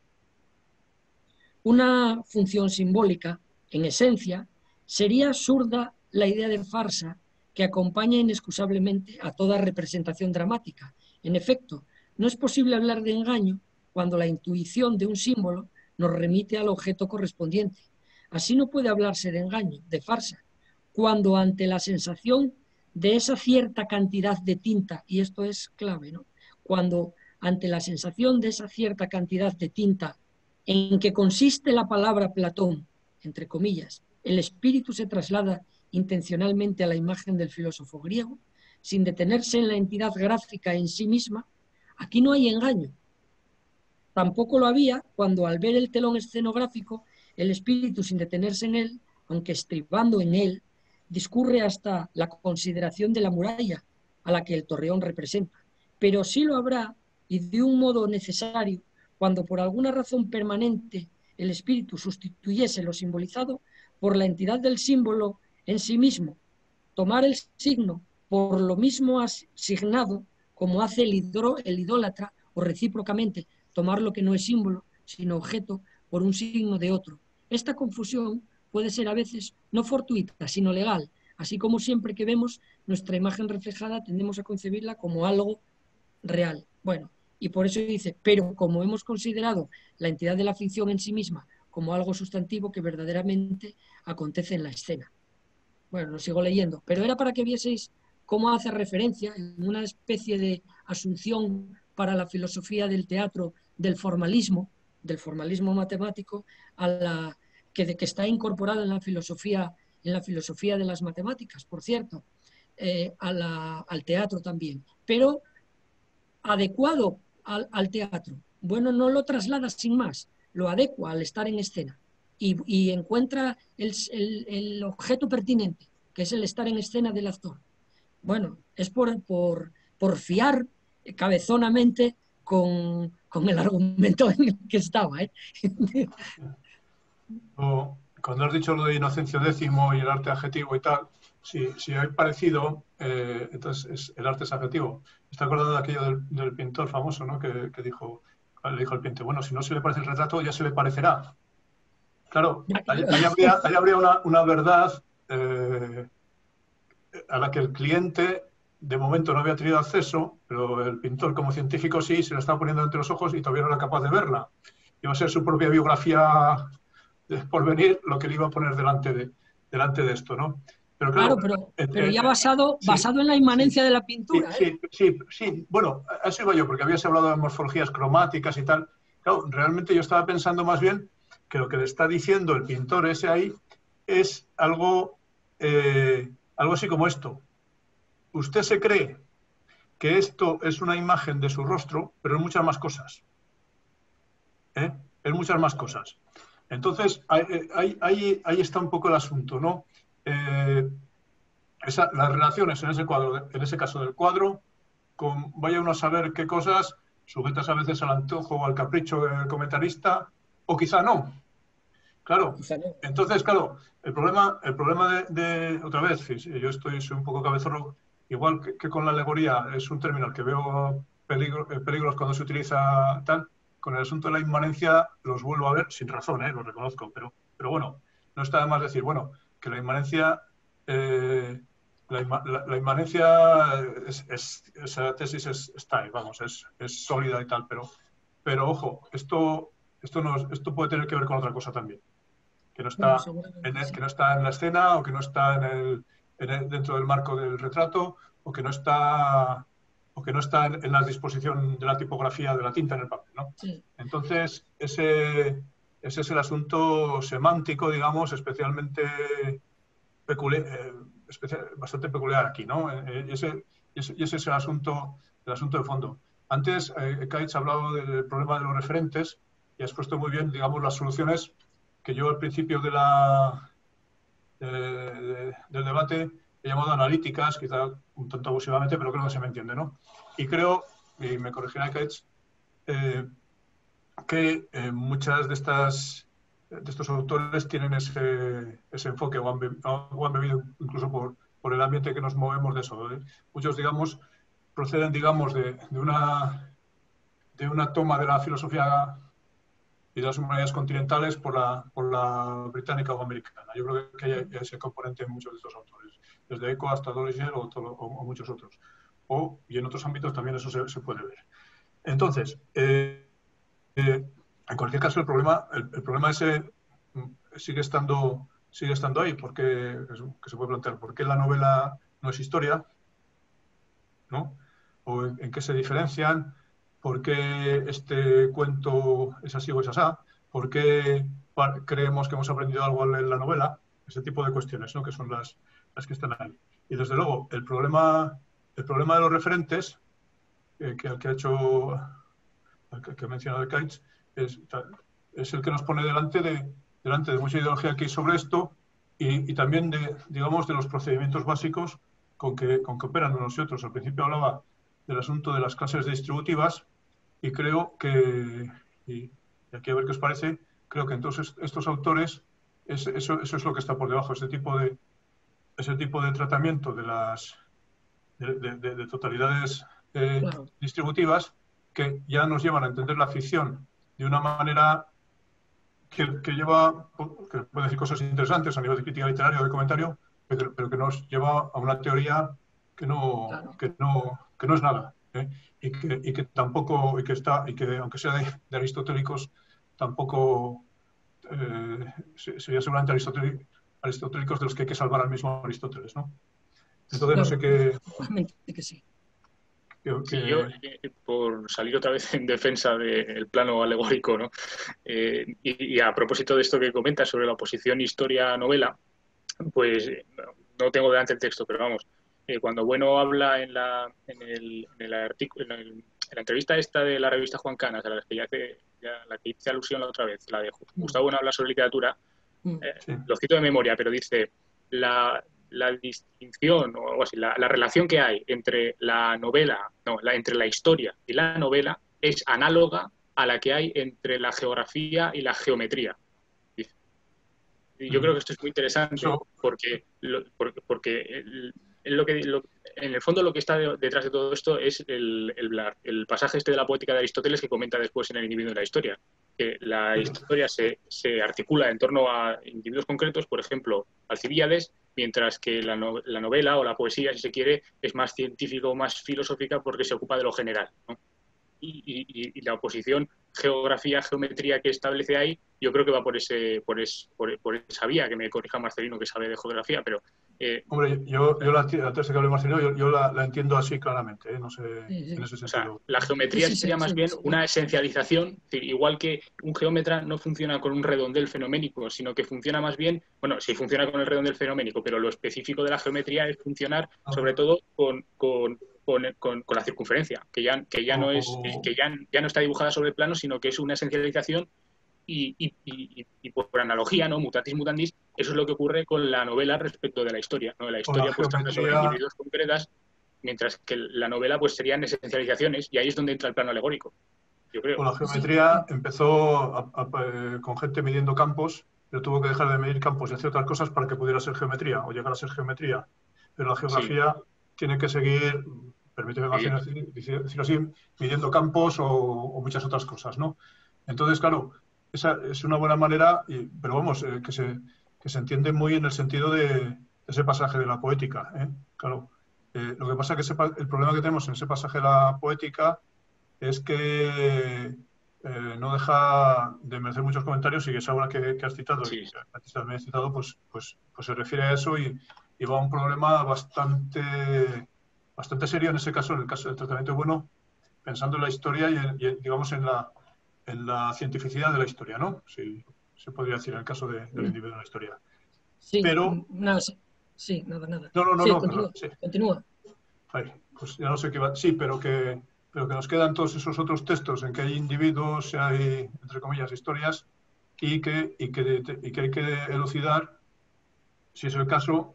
B: una función simbólica, en esencia, sería absurda la idea de farsa que acompaña inexcusablemente a toda representación dramática. En efecto, no es posible hablar de engaño cuando la intuición de un símbolo nos remite al objeto correspondiente. Así no puede hablarse de engaño, de farsa, cuando ante la sensación de esa cierta cantidad de tinta, y esto es clave, ¿no? Cuando ante la sensación de esa cierta cantidad de tinta en que consiste la palabra Platón, entre comillas, el espíritu se traslada intencionalmente a la imagen del filósofo griego, sin detenerse en la entidad gráfica en sí misma, aquí no hay engaño. Tampoco lo había cuando al ver el telón escenográfico, el espíritu sin detenerse en él, aunque estribando en él, discurre hasta la consideración de la muralla, a la que el torreón representa, pero sí lo habrá, y de un modo necesario, cuando por alguna razón permanente el espíritu sustituyese lo simbolizado por la entidad del símbolo en sí mismo, tomar el signo por lo mismo asignado, como hace el idólatra, o recíprocamente, tomar lo que no es símbolo, sino objeto, por un signo de otro. Esta confusión puede ser a veces no fortuita, sino legal, así como siempre que vemos nuestra imagen reflejada tendemos a concebirla como algo real. Bueno, y por eso dice, pero como hemos considerado la entidad de la ficción en sí misma como algo sustantivo que verdaderamente acontece en la escena. Bueno, lo sigo leyendo, pero era para que vieseis cómo hace referencia en una especie de asunción para la filosofía del teatro del formalismo matemático, a la que está incorporada en la filosofía de las matemáticas, por cierto, al teatro también, pero adecuado al teatro. Bueno, no lo traslada sin más, lo adecua al estar en escena y encuentra el objeto pertinente, que es el estar en escena del actor. Bueno, es por fiar cabezonamente con el argumento en el que estaba.
C: Cuando has dicho lo de Inocencio X y el arte adjetivo y tal, si hay parecido, entonces el arte es adjetivo. Está acordado de aquello del pintor famoso, ¿no? Que dijo, le dijo al pintor, bueno, si no se le parece el retrato, ya se le parecerá. Claro, ahí habría una verdad a la que el cliente de momento no había tenido acceso, pero el pintor como científico sí, se la estaba poniendo entre los ojos y todavía no era capaz de verla. Iba a ser su propia biografía por venir lo que le iba a poner delante de esto, ¿no? Pero claro,
B: pero ya basado en la inmanencia de la pintura.
C: Sí. Bueno, a eso iba yo, porque habías hablado de morfologías cromáticas y tal. Claro, realmente yo estaba pensando más bien que lo que le está diciendo el pintor ese ahí es algo así como esto. Usted se cree que esto es una imagen de su rostro, pero es muchas más cosas. Es muchas más cosas. Entonces, ahí está un poco el asunto, ¿no? Las relaciones en ese caso del cuadro, con vaya uno a saber qué cosas, sujetas a veces al antojo o al capricho del comentarista, o quizá no. Claro. Entonces, claro, el problema de otra vez, yo soy un poco cabezorro, igual que con la alegoría, es un término que veo peligros cuando se utiliza tal. Con el asunto de la inmanencia los vuelvo a ver, sin razón, lo reconozco, pero bueno, no está de más decir, bueno, que la inmanencia, la inmanencia, esa tesis está ahí, vamos, es sólida y tal, pero ojo, esto puede tener que ver con otra cosa también, que no está, que no está en la escena o que no está dentro del marco del retrato o que no está en la disposición de la tipografía de la tinta en el papel, ¿no?
B: Sí.
C: Entonces, ese es el asunto semántico, digamos, especialmente bastante peculiar aquí, ¿no? Y ese es el asunto de fondo. Antes, Kaitz ha hablado del problema de los referentes y has puesto muy bien, digamos, las soluciones que yo al principio del debate he llamado analíticas, quizá un tanto abusivamente, pero creo que se me entiende, ¿no? Y creo, y me corregirá Kaitz, que muchas de estos autores tienen ese enfoque o han bebido incluso por el ambiente que nos movemos de eso. Muchos, digamos, proceden, digamos, de una toma de la filosofía y de las humanidades continentales por la británica o americana. Yo creo que hay ese componente en muchos de estos autores, desde Eco hasta Dollinger o muchos otros. Y en otros ámbitos también eso se puede ver. Entonces, en cualquier caso, el problema ese sigue estando ahí, porque que se puede plantear, ¿por qué la novela no es historia? ¿No? ¿O en qué se diferencian? ¿Por qué este cuento es así o es asá? ¿Por qué creemos que hemos aprendido algo al leer la novela? Ese tipo de cuestiones, ¿no? Que son las que están ahí. Y desde luego, el problema de los referentes, que ha mencionado Kaitz, es el que nos pone delante de mucha ideología que hay sobre esto y también digamos, de los procedimientos básicos con que operan unos y otros. Al principio hablaba del asunto de las clases distributivas y creo que, y aquí a ver qué os parece, creo que entonces estos autores, eso es lo que está por debajo, ese tipo de tratamiento de totalidades
B: Claro.
C: distributivas que ya nos llevan a entender la ficción de una manera que puede decir cosas interesantes a nivel de crítica literaria o de comentario, pero que nos lleva a una teoría que no,
B: Claro.
C: que no es nada. Y que tampoco, y que aunque sea de aristotélicos, tampoco sería seguramente aristotélicos de los que hay que salvar al mismo Aristóteles, ¿no? Entonces, no
B: Claro,
C: sé qué.
B: realmente que sí.
A: Sí, yo, por salir otra vez en defensa del plano alegórico, ¿no? Y a propósito de esto que comentas sobre la oposición historia-novela, pues no tengo delante el texto, pero vamos, cuando Bueno habla en el artículo, en la entrevista esta de la revista Juan Canas, a la que la que hice alusión la otra vez, la de Gustavo Bueno habla sobre literatura,
C: Sí.
A: lo cito de memoria, pero dice la distinción o algo así, la relación que hay entre la novela, no, entre la historia y la novela es análoga a la que hay entre la geografía y la geometría. Dice. Y yo creo que esto es muy interesante porque en el fondo lo que está detrás de todo esto es el pasaje este de la poética de Aristóteles que comenta después en el individuo de la historia, que la historia se articula en torno a individuos concretos, por ejemplo, Alcibíades, mientras que la novela o la poesía, si se quiere, es más científica o más filosófica porque se ocupa de lo general, ¿no? Y la oposición geografía-geometría que establece ahí, yo creo que va por esa vía, que me corrija Marcelino, que sabe de geografía, pero...
C: Hombre, antes de que hable Marcelino, yo la entiendo así claramente, no sé, en ese sentido.
A: O sea, la geometría sería más bien una esencialización, es decir, igual que un geómetra no funciona con un redondel fenoménico, sino que funciona más bien, bueno, sí funciona con el redondel fenoménico, pero lo específico de la geometría es funcionar sobre todo con la circunferencia, que ya no está dibujada sobre el plano, sino que es una esencialización y por analogía, ¿no? Mutatis mutandis, eso es lo que ocurre con la novela respecto de la historia, ¿no? La historia pues trata sobre individuos concretas, mientras que la novela pues serían esencializaciones y ahí es donde entra el plano alegórico, yo creo.
C: La geometría empezó con gente midiendo campos, pero tuvo que dejar de medir campos y hacer otras cosas para que pudiera ser geometría o llegar a ser geometría. Pero la geografía tiene que seguir, permíteme decirlo así, midiendo campos o muchas otras cosas, ¿no? Entonces, claro, esa es una buena manera, pero vamos, que se entiende muy en el sentido de ese pasaje de la poética, ¿eh? Claro, lo que pasa es que el problema que tenemos en ese pasaje de la poética es que no deja de merecer muchos comentarios y esa obra que has citado y que también has citado, pues se refiere a eso y va a un problema bastante serio en ese caso, en el caso del tratamiento bueno, pensando en la historia y digamos en la cientificidad de la historia, ¿no? Sí, se podría decir en el caso del individuo de la historia.
B: Sí,
C: pero
B: nada. No.
C: Sí,
B: Continúa.
C: Ay, pues ya no sé qué va. Sí, pero que nos quedan todos esos otros textos en que hay individuos, hay, entre comillas, historias, y que hay que elucidar, si es el caso,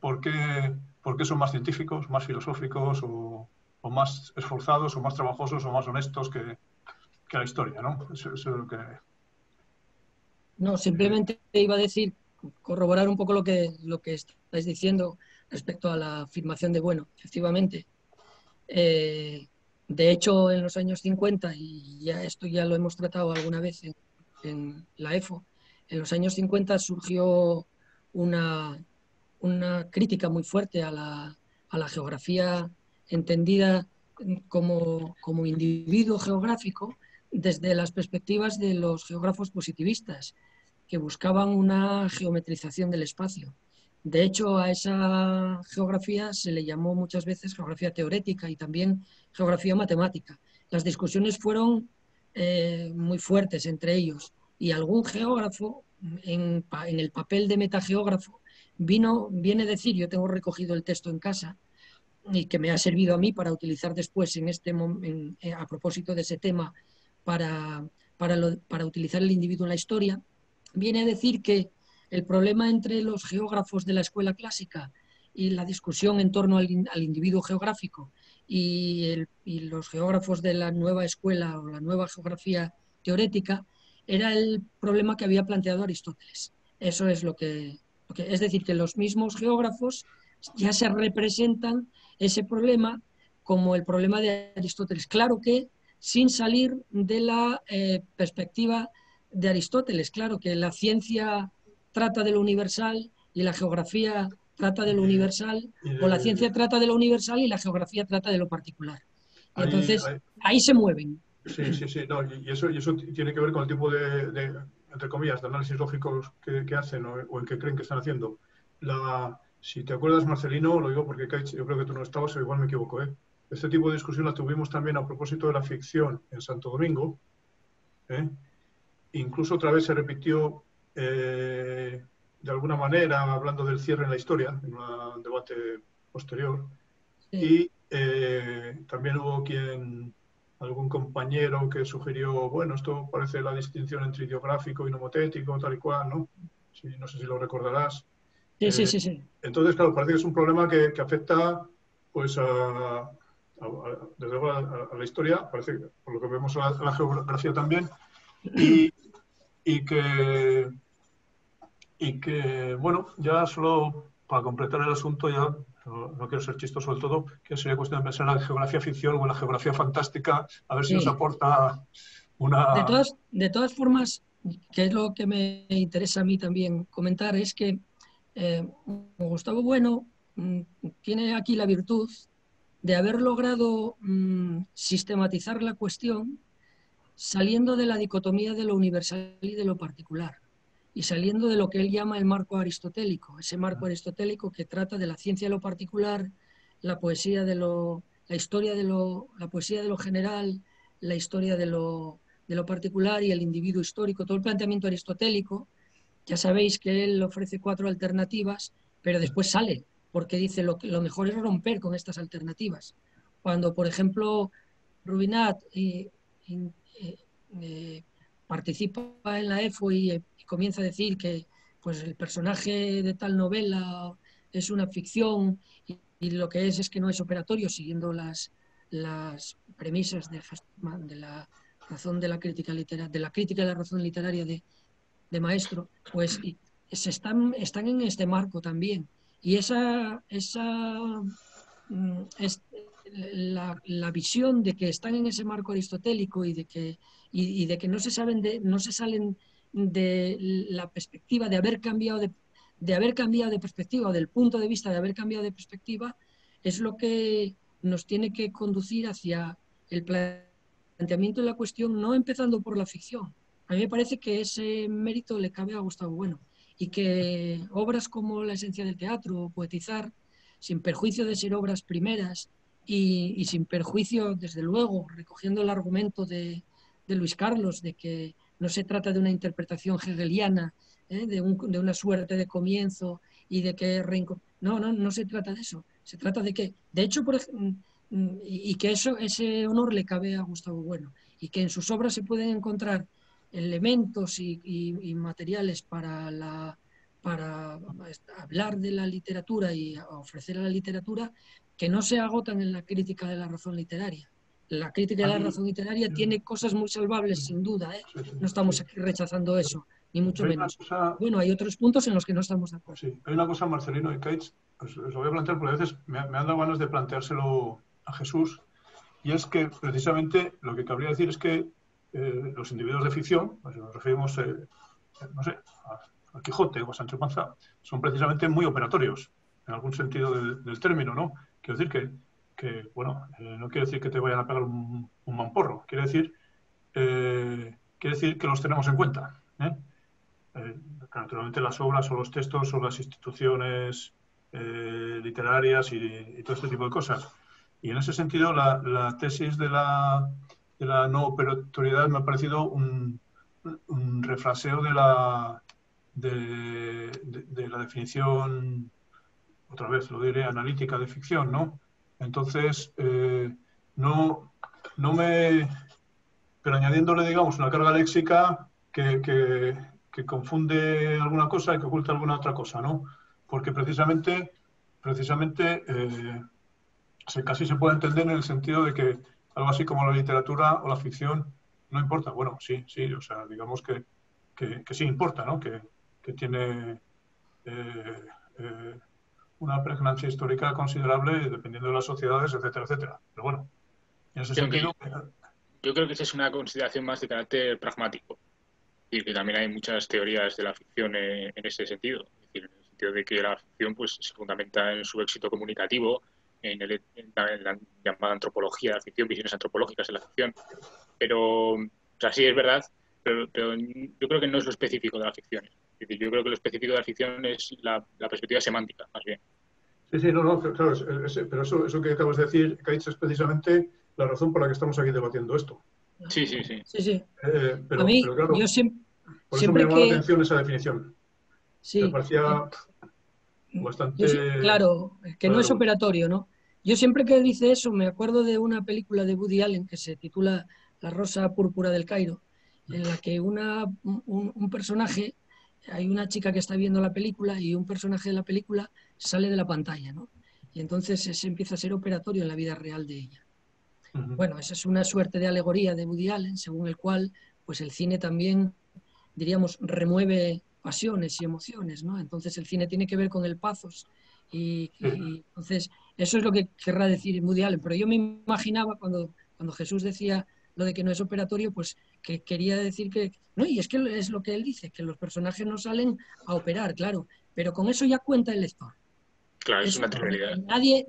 C: por qué son más científicos, más filosóficos, o más esforzados, o más trabajosos, o más honestos que la historia, ¿no? Eso es lo que...
B: No, simplemente iba a decir, corroborar un poco lo que estáis diciendo respecto a la afirmación de Bueno, efectivamente. De hecho, en los años 50, y esto ya lo hemos tratado alguna vez en la EFO, en los años 50 surgió una crítica muy fuerte a la geografía entendida como individuo geográfico desde las perspectivas de los geógrafos positivistas, que buscaban una geometrización del espacio. De hecho, a esa geografía se le llamó muchas veces geografía teorética y también geografía matemática. Las discusiones fueron muy fuertes entre ellos y algún geógrafo, en el papel de metageógrafo, viene a decir, yo tengo recogido el texto en casa y que me ha servido a mí para utilizar después a propósito de ese tema para utilizar el individuo en la historia, viene a decir que el problema entre los geógrafos de la escuela clásica y la discusión en torno al individuo geográfico y los geógrafos de la nueva escuela o la nueva geografía teorética era el problema que había planteado Aristóteles. Eso es es decir, que los mismos geógrafos ya se representan ese problema como el problema de Aristóteles. Claro que sin salir de la perspectiva de Aristóteles. Claro que la ciencia trata de lo universal y la geografía trata de lo universal, o la ciencia trata de lo universal y la geografía trata de lo particular. Y entonces, ahí se mueven.
C: Sí, sí, sí. No, y eso tiene que ver con el tipo entre comillas, de análisis lógicos que hacen o en que creen que están haciendo. Si te acuerdas, Marcelino, lo digo porque yo creo que tú no estabas, o igual me equivoco, ¿eh? Este tipo de discusión la tuvimos también a propósito de la ficción en Santo Domingo. Incluso otra vez se repitió de alguna manera, hablando del cierre en la historia, en un debate posterior. Sí. Y también hubo algún compañero que sugirió, bueno, esto parece la distinción entre ideográfico y nomotético, tal y cual, ¿no? Sí, no sé si lo recordarás.
B: Sí, sí.
C: Entonces, claro, parece que es un problema que afecta, pues, desde luego a la historia, parece, por lo que vemos a la geografía también, y que, bueno, ya solo para completar el asunto, ya no quiero ser chistoso del todo, que sería cuestión de pensar en la geografía ficción o en la geografía fantástica, a ver si nos aporta una...
B: De todas formas, que es lo que me interesa a mí también comentar, es que Gustavo Bueno tiene aquí la virtud de haber logrado sistematizar la cuestión saliendo de la dicotomía de lo universal y de lo particular, y saliendo de lo que él llama el marco aristotélico, ese marco aristotélico que trata de la ciencia de lo particular, la poesía la historia la poesía de lo general, la historia de lo particular y el individuo histórico, todo el planteamiento aristotélico. Ya sabéis que él ofrece 4 alternativas, pero después sale, porque dice lo mejor es romper con estas alternativas. Cuando, por ejemplo, Rubinat participa en la EFO y comienza a decir que pues, el personaje de tal novela es una ficción y lo que es que no es operatorio, siguiendo las premisas de la razón de la crítica literaria, de la crítica de la razón literaria de Maestro, pues están en este marco también. Y esa es la visión de que están en ese marco aristotélico y de que no se salen de la perspectiva de haber cambiado de perspectiva, o del punto de vista de haber cambiado de perspectiva, es lo que nos tiene que conducir hacia el planteamiento de la cuestión, no empezando por la ficción. A mí me parece que ese mérito le cabe a Gustavo Bueno, y que obras como La esencia del teatro o Poetizar, sin perjuicio de ser obras primeras y sin perjuicio, desde luego, recogiendo el argumento de Luis Carlos, de que no se trata de una interpretación hegeliana, de una suerte de comienzo y de que... No se trata de eso. Se trata de que, de hecho, y que ese honor le cabe a Gustavo Bueno, y que en sus obras se pueden encontrar elementos y materiales para hablar de la literatura y ofrecer a la literatura que no se agotan en la crítica de la razón literaria. La crítica de la razón literaria tiene cosas muy salvables, sin duda, ¿eh? No estamos aquí rechazando eso, ni mucho menos. Bueno, hay otros puntos en los que no estamos de acuerdo.
C: Sí, hay una cosa, Marcelino y Keitz, os lo voy a plantear porque a veces me han dado ganas de planteárselo a Jesús, y es que precisamente lo que cabría decir es que los individuos de ficción, pues nos referimos, no sé, a Quijote o a Sancho Panza, son precisamente muy operatorios, en algún sentido del término, ¿no? Quiero decir que bueno, no quiere decir que te vayan a pegar un mamporro, quiere decir que los tenemos en cuenta, naturalmente las obras o los textos o las instituciones literarias y todo este tipo de cosas. Y en ese sentido, la tesis de la no operatoriedad me ha parecido un refraseo de la definición, otra vez lo diré, analítica de ficción, ¿no? Entonces, no me... Pero añadiéndole, digamos, una carga léxica que confunde alguna cosa y que oculta alguna otra cosa, ¿no? Porque precisamente precisamente casi se puede entender en el sentido de que algo así como la literatura o la ficción no importa. Bueno, sí, o sea, digamos que sí importa, ¿no? Que tiene una pregnancia histórica considerable dependiendo de las sociedades, etcétera, etcétera. Pero bueno, en ese sentido...
A: Yo creo que esa es una consideración más de carácter pragmático. Y que también hay muchas teorías de la ficción en ese sentido. Es decir, en el sentido de que la ficción pues, se fundamenta en su éxito comunicativo, en la llamada antropología de la ficción, visiones antropológicas de la ficción. Pero, o sea, sí es verdad, pero yo creo que no es lo específico de la ficción. Es decir, yo creo que lo específico de la ficción es la perspectiva semántica, más bien.
C: Sí, no, claro, pero eso que acabas de decir, que ha dicho, es precisamente la razón por la que estamos aquí debatiendo esto.
A: Sí.
C: Pero,
B: a mí,
C: pero claro,
B: yo
C: por eso me llamó la atención esa definición.
B: Sí,
C: me parecía bastante...
B: claro, que no es operatorio, ¿no? Yo siempre que dice eso me acuerdo de una película de Woody Allen que se titula La rosa púrpura del Cairo, en la que un personaje, hay una chica que está viendo la película y un personaje de la película sale de la pantalla, ¿no? Y entonces ese empieza a ser operatorio en la vida real de ella. Bueno, esa es una suerte de alegoría de Woody Allen, según el cual pues el cine también, diríamos, remueve pasiones y emociones, ¿no? Entonces el cine tiene que ver con el pathos y entonces eso es lo que querrá decir Woody Allen. Pero yo me imaginaba cuando Jesús decía lo de que no es operatorio, pues que quería decir que... No, y es que es lo que él dice, que los personajes no salen a operar, claro, pero con eso ya cuenta el lector.
A: Claro, es una trivialidad.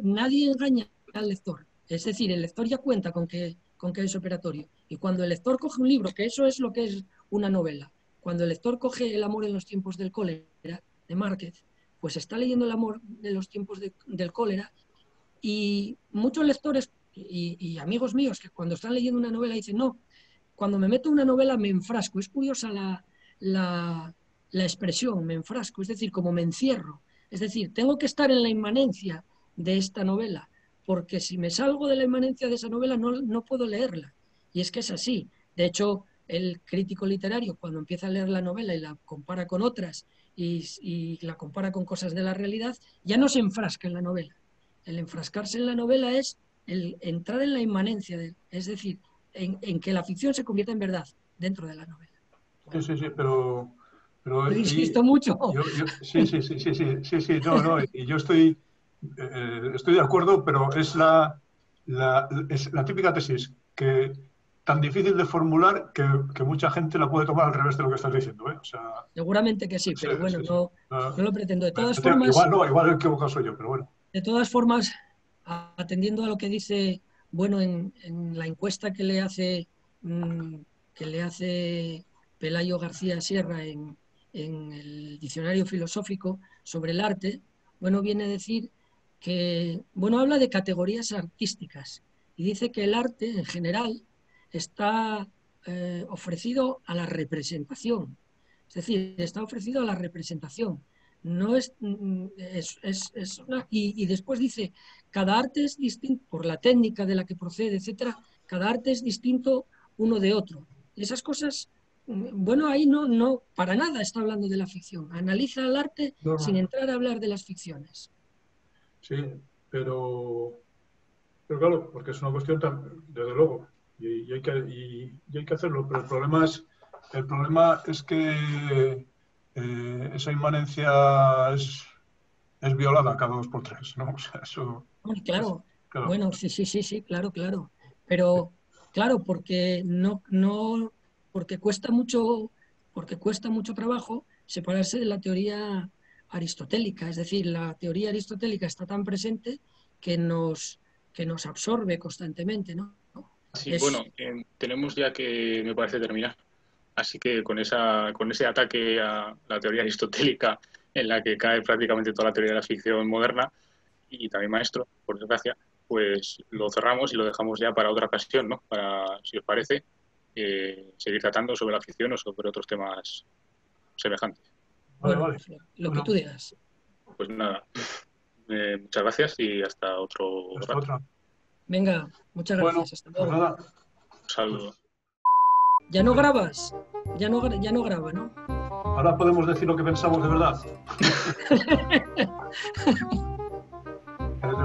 B: Nadie engaña al lector. Es decir, el lector ya cuenta con que es operatorio. Y cuando el lector coge un libro, que eso es lo que es una novela, cuando el lector coge El amor en los tiempos del cólera, de Márquez, pues está leyendo El amor de los tiempos del cólera, y muchos lectores y amigos míos que cuando están leyendo una novela dicen, no, cuando me meto en una novela me enfrasco. Es curiosa la expresión, me enfrasco, es decir, como me encierro. Es decir, tengo que estar en la inmanencia de esta novela, porque si me salgo de la inmanencia de esa novela no puedo leerla. Y es que es así. De hecho, el crítico literario, cuando empieza a leer la novela y la compara con otras y la compara con cosas de la realidad, ya no se enfrasca en la novela. El enfrascarse en la novela es el entrar en la inmanencia, es decir, en que la ficción se convierta en verdad dentro de la novela.
C: Bueno. Sí, pero
B: insisto mucho.
C: Sí, no, y yo estoy de acuerdo, pero es la típica tesis que tan difícil de formular que mucha gente la puede tomar al revés de lo que estás diciendo, ¿eh? O sea,
B: seguramente que sí, pero bueno, no lo pretendo. De todas formas,
C: igual equivocado soy yo, pero bueno.
B: De todas formas, atendiendo a lo que dice, bueno, en la encuesta que le hace Pelayo García Sierra en el Diccionario Filosófico sobre el arte, bueno, viene a decir que, bueno, habla de categorías artísticas y dice que el arte en general está ofrecido a la representación, es decir, está ofrecido a la representación. No es una, y después dice, cada arte es distinto, por la técnica de la que procede, etcétera, cada arte es distinto uno de otro. Y esas cosas, bueno, ahí no para nada está hablando de la ficción. Analiza el arte sin entrar a hablar de las ficciones.
C: Sí, pero claro, porque es una cuestión, desde luego, y hay que hacerlo, pero el problema es que esa inmanencia es violada cada 2 por 3, ¿no? O sea, eso...
B: Claro. Bueno, sí, claro. Pero, claro, porque porque cuesta mucho trabajo separarse de la teoría aristotélica. Es decir, la teoría aristotélica está tan presente que nos absorbe constantemente, ¿no?
A: Sí, bueno, tenemos ya que, me parece, terminar. Así que con ese ataque a la teoría aristotélica, en la que cae prácticamente toda la teoría de la ficción moderna, y también maestro, por desgracia, pues lo cerramos y lo dejamos ya para otra ocasión, ¿no? Para, si os parece, seguir tratando sobre la ficción o sobre otros temas semejantes.
C: Vale.
B: Lo que tú digas.
A: Pues nada, muchas gracias y hasta otro rato.
C: Otra.
B: Venga, muchas gracias. Hasta luego.
C: Pues nada.
A: Un saludo.
B: ¿Ya no grabas? Ya no graba, ¿no?
C: Ahora podemos decir lo que pensamos de verdad.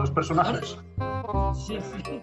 C: los personajes.
B: Sí, sí.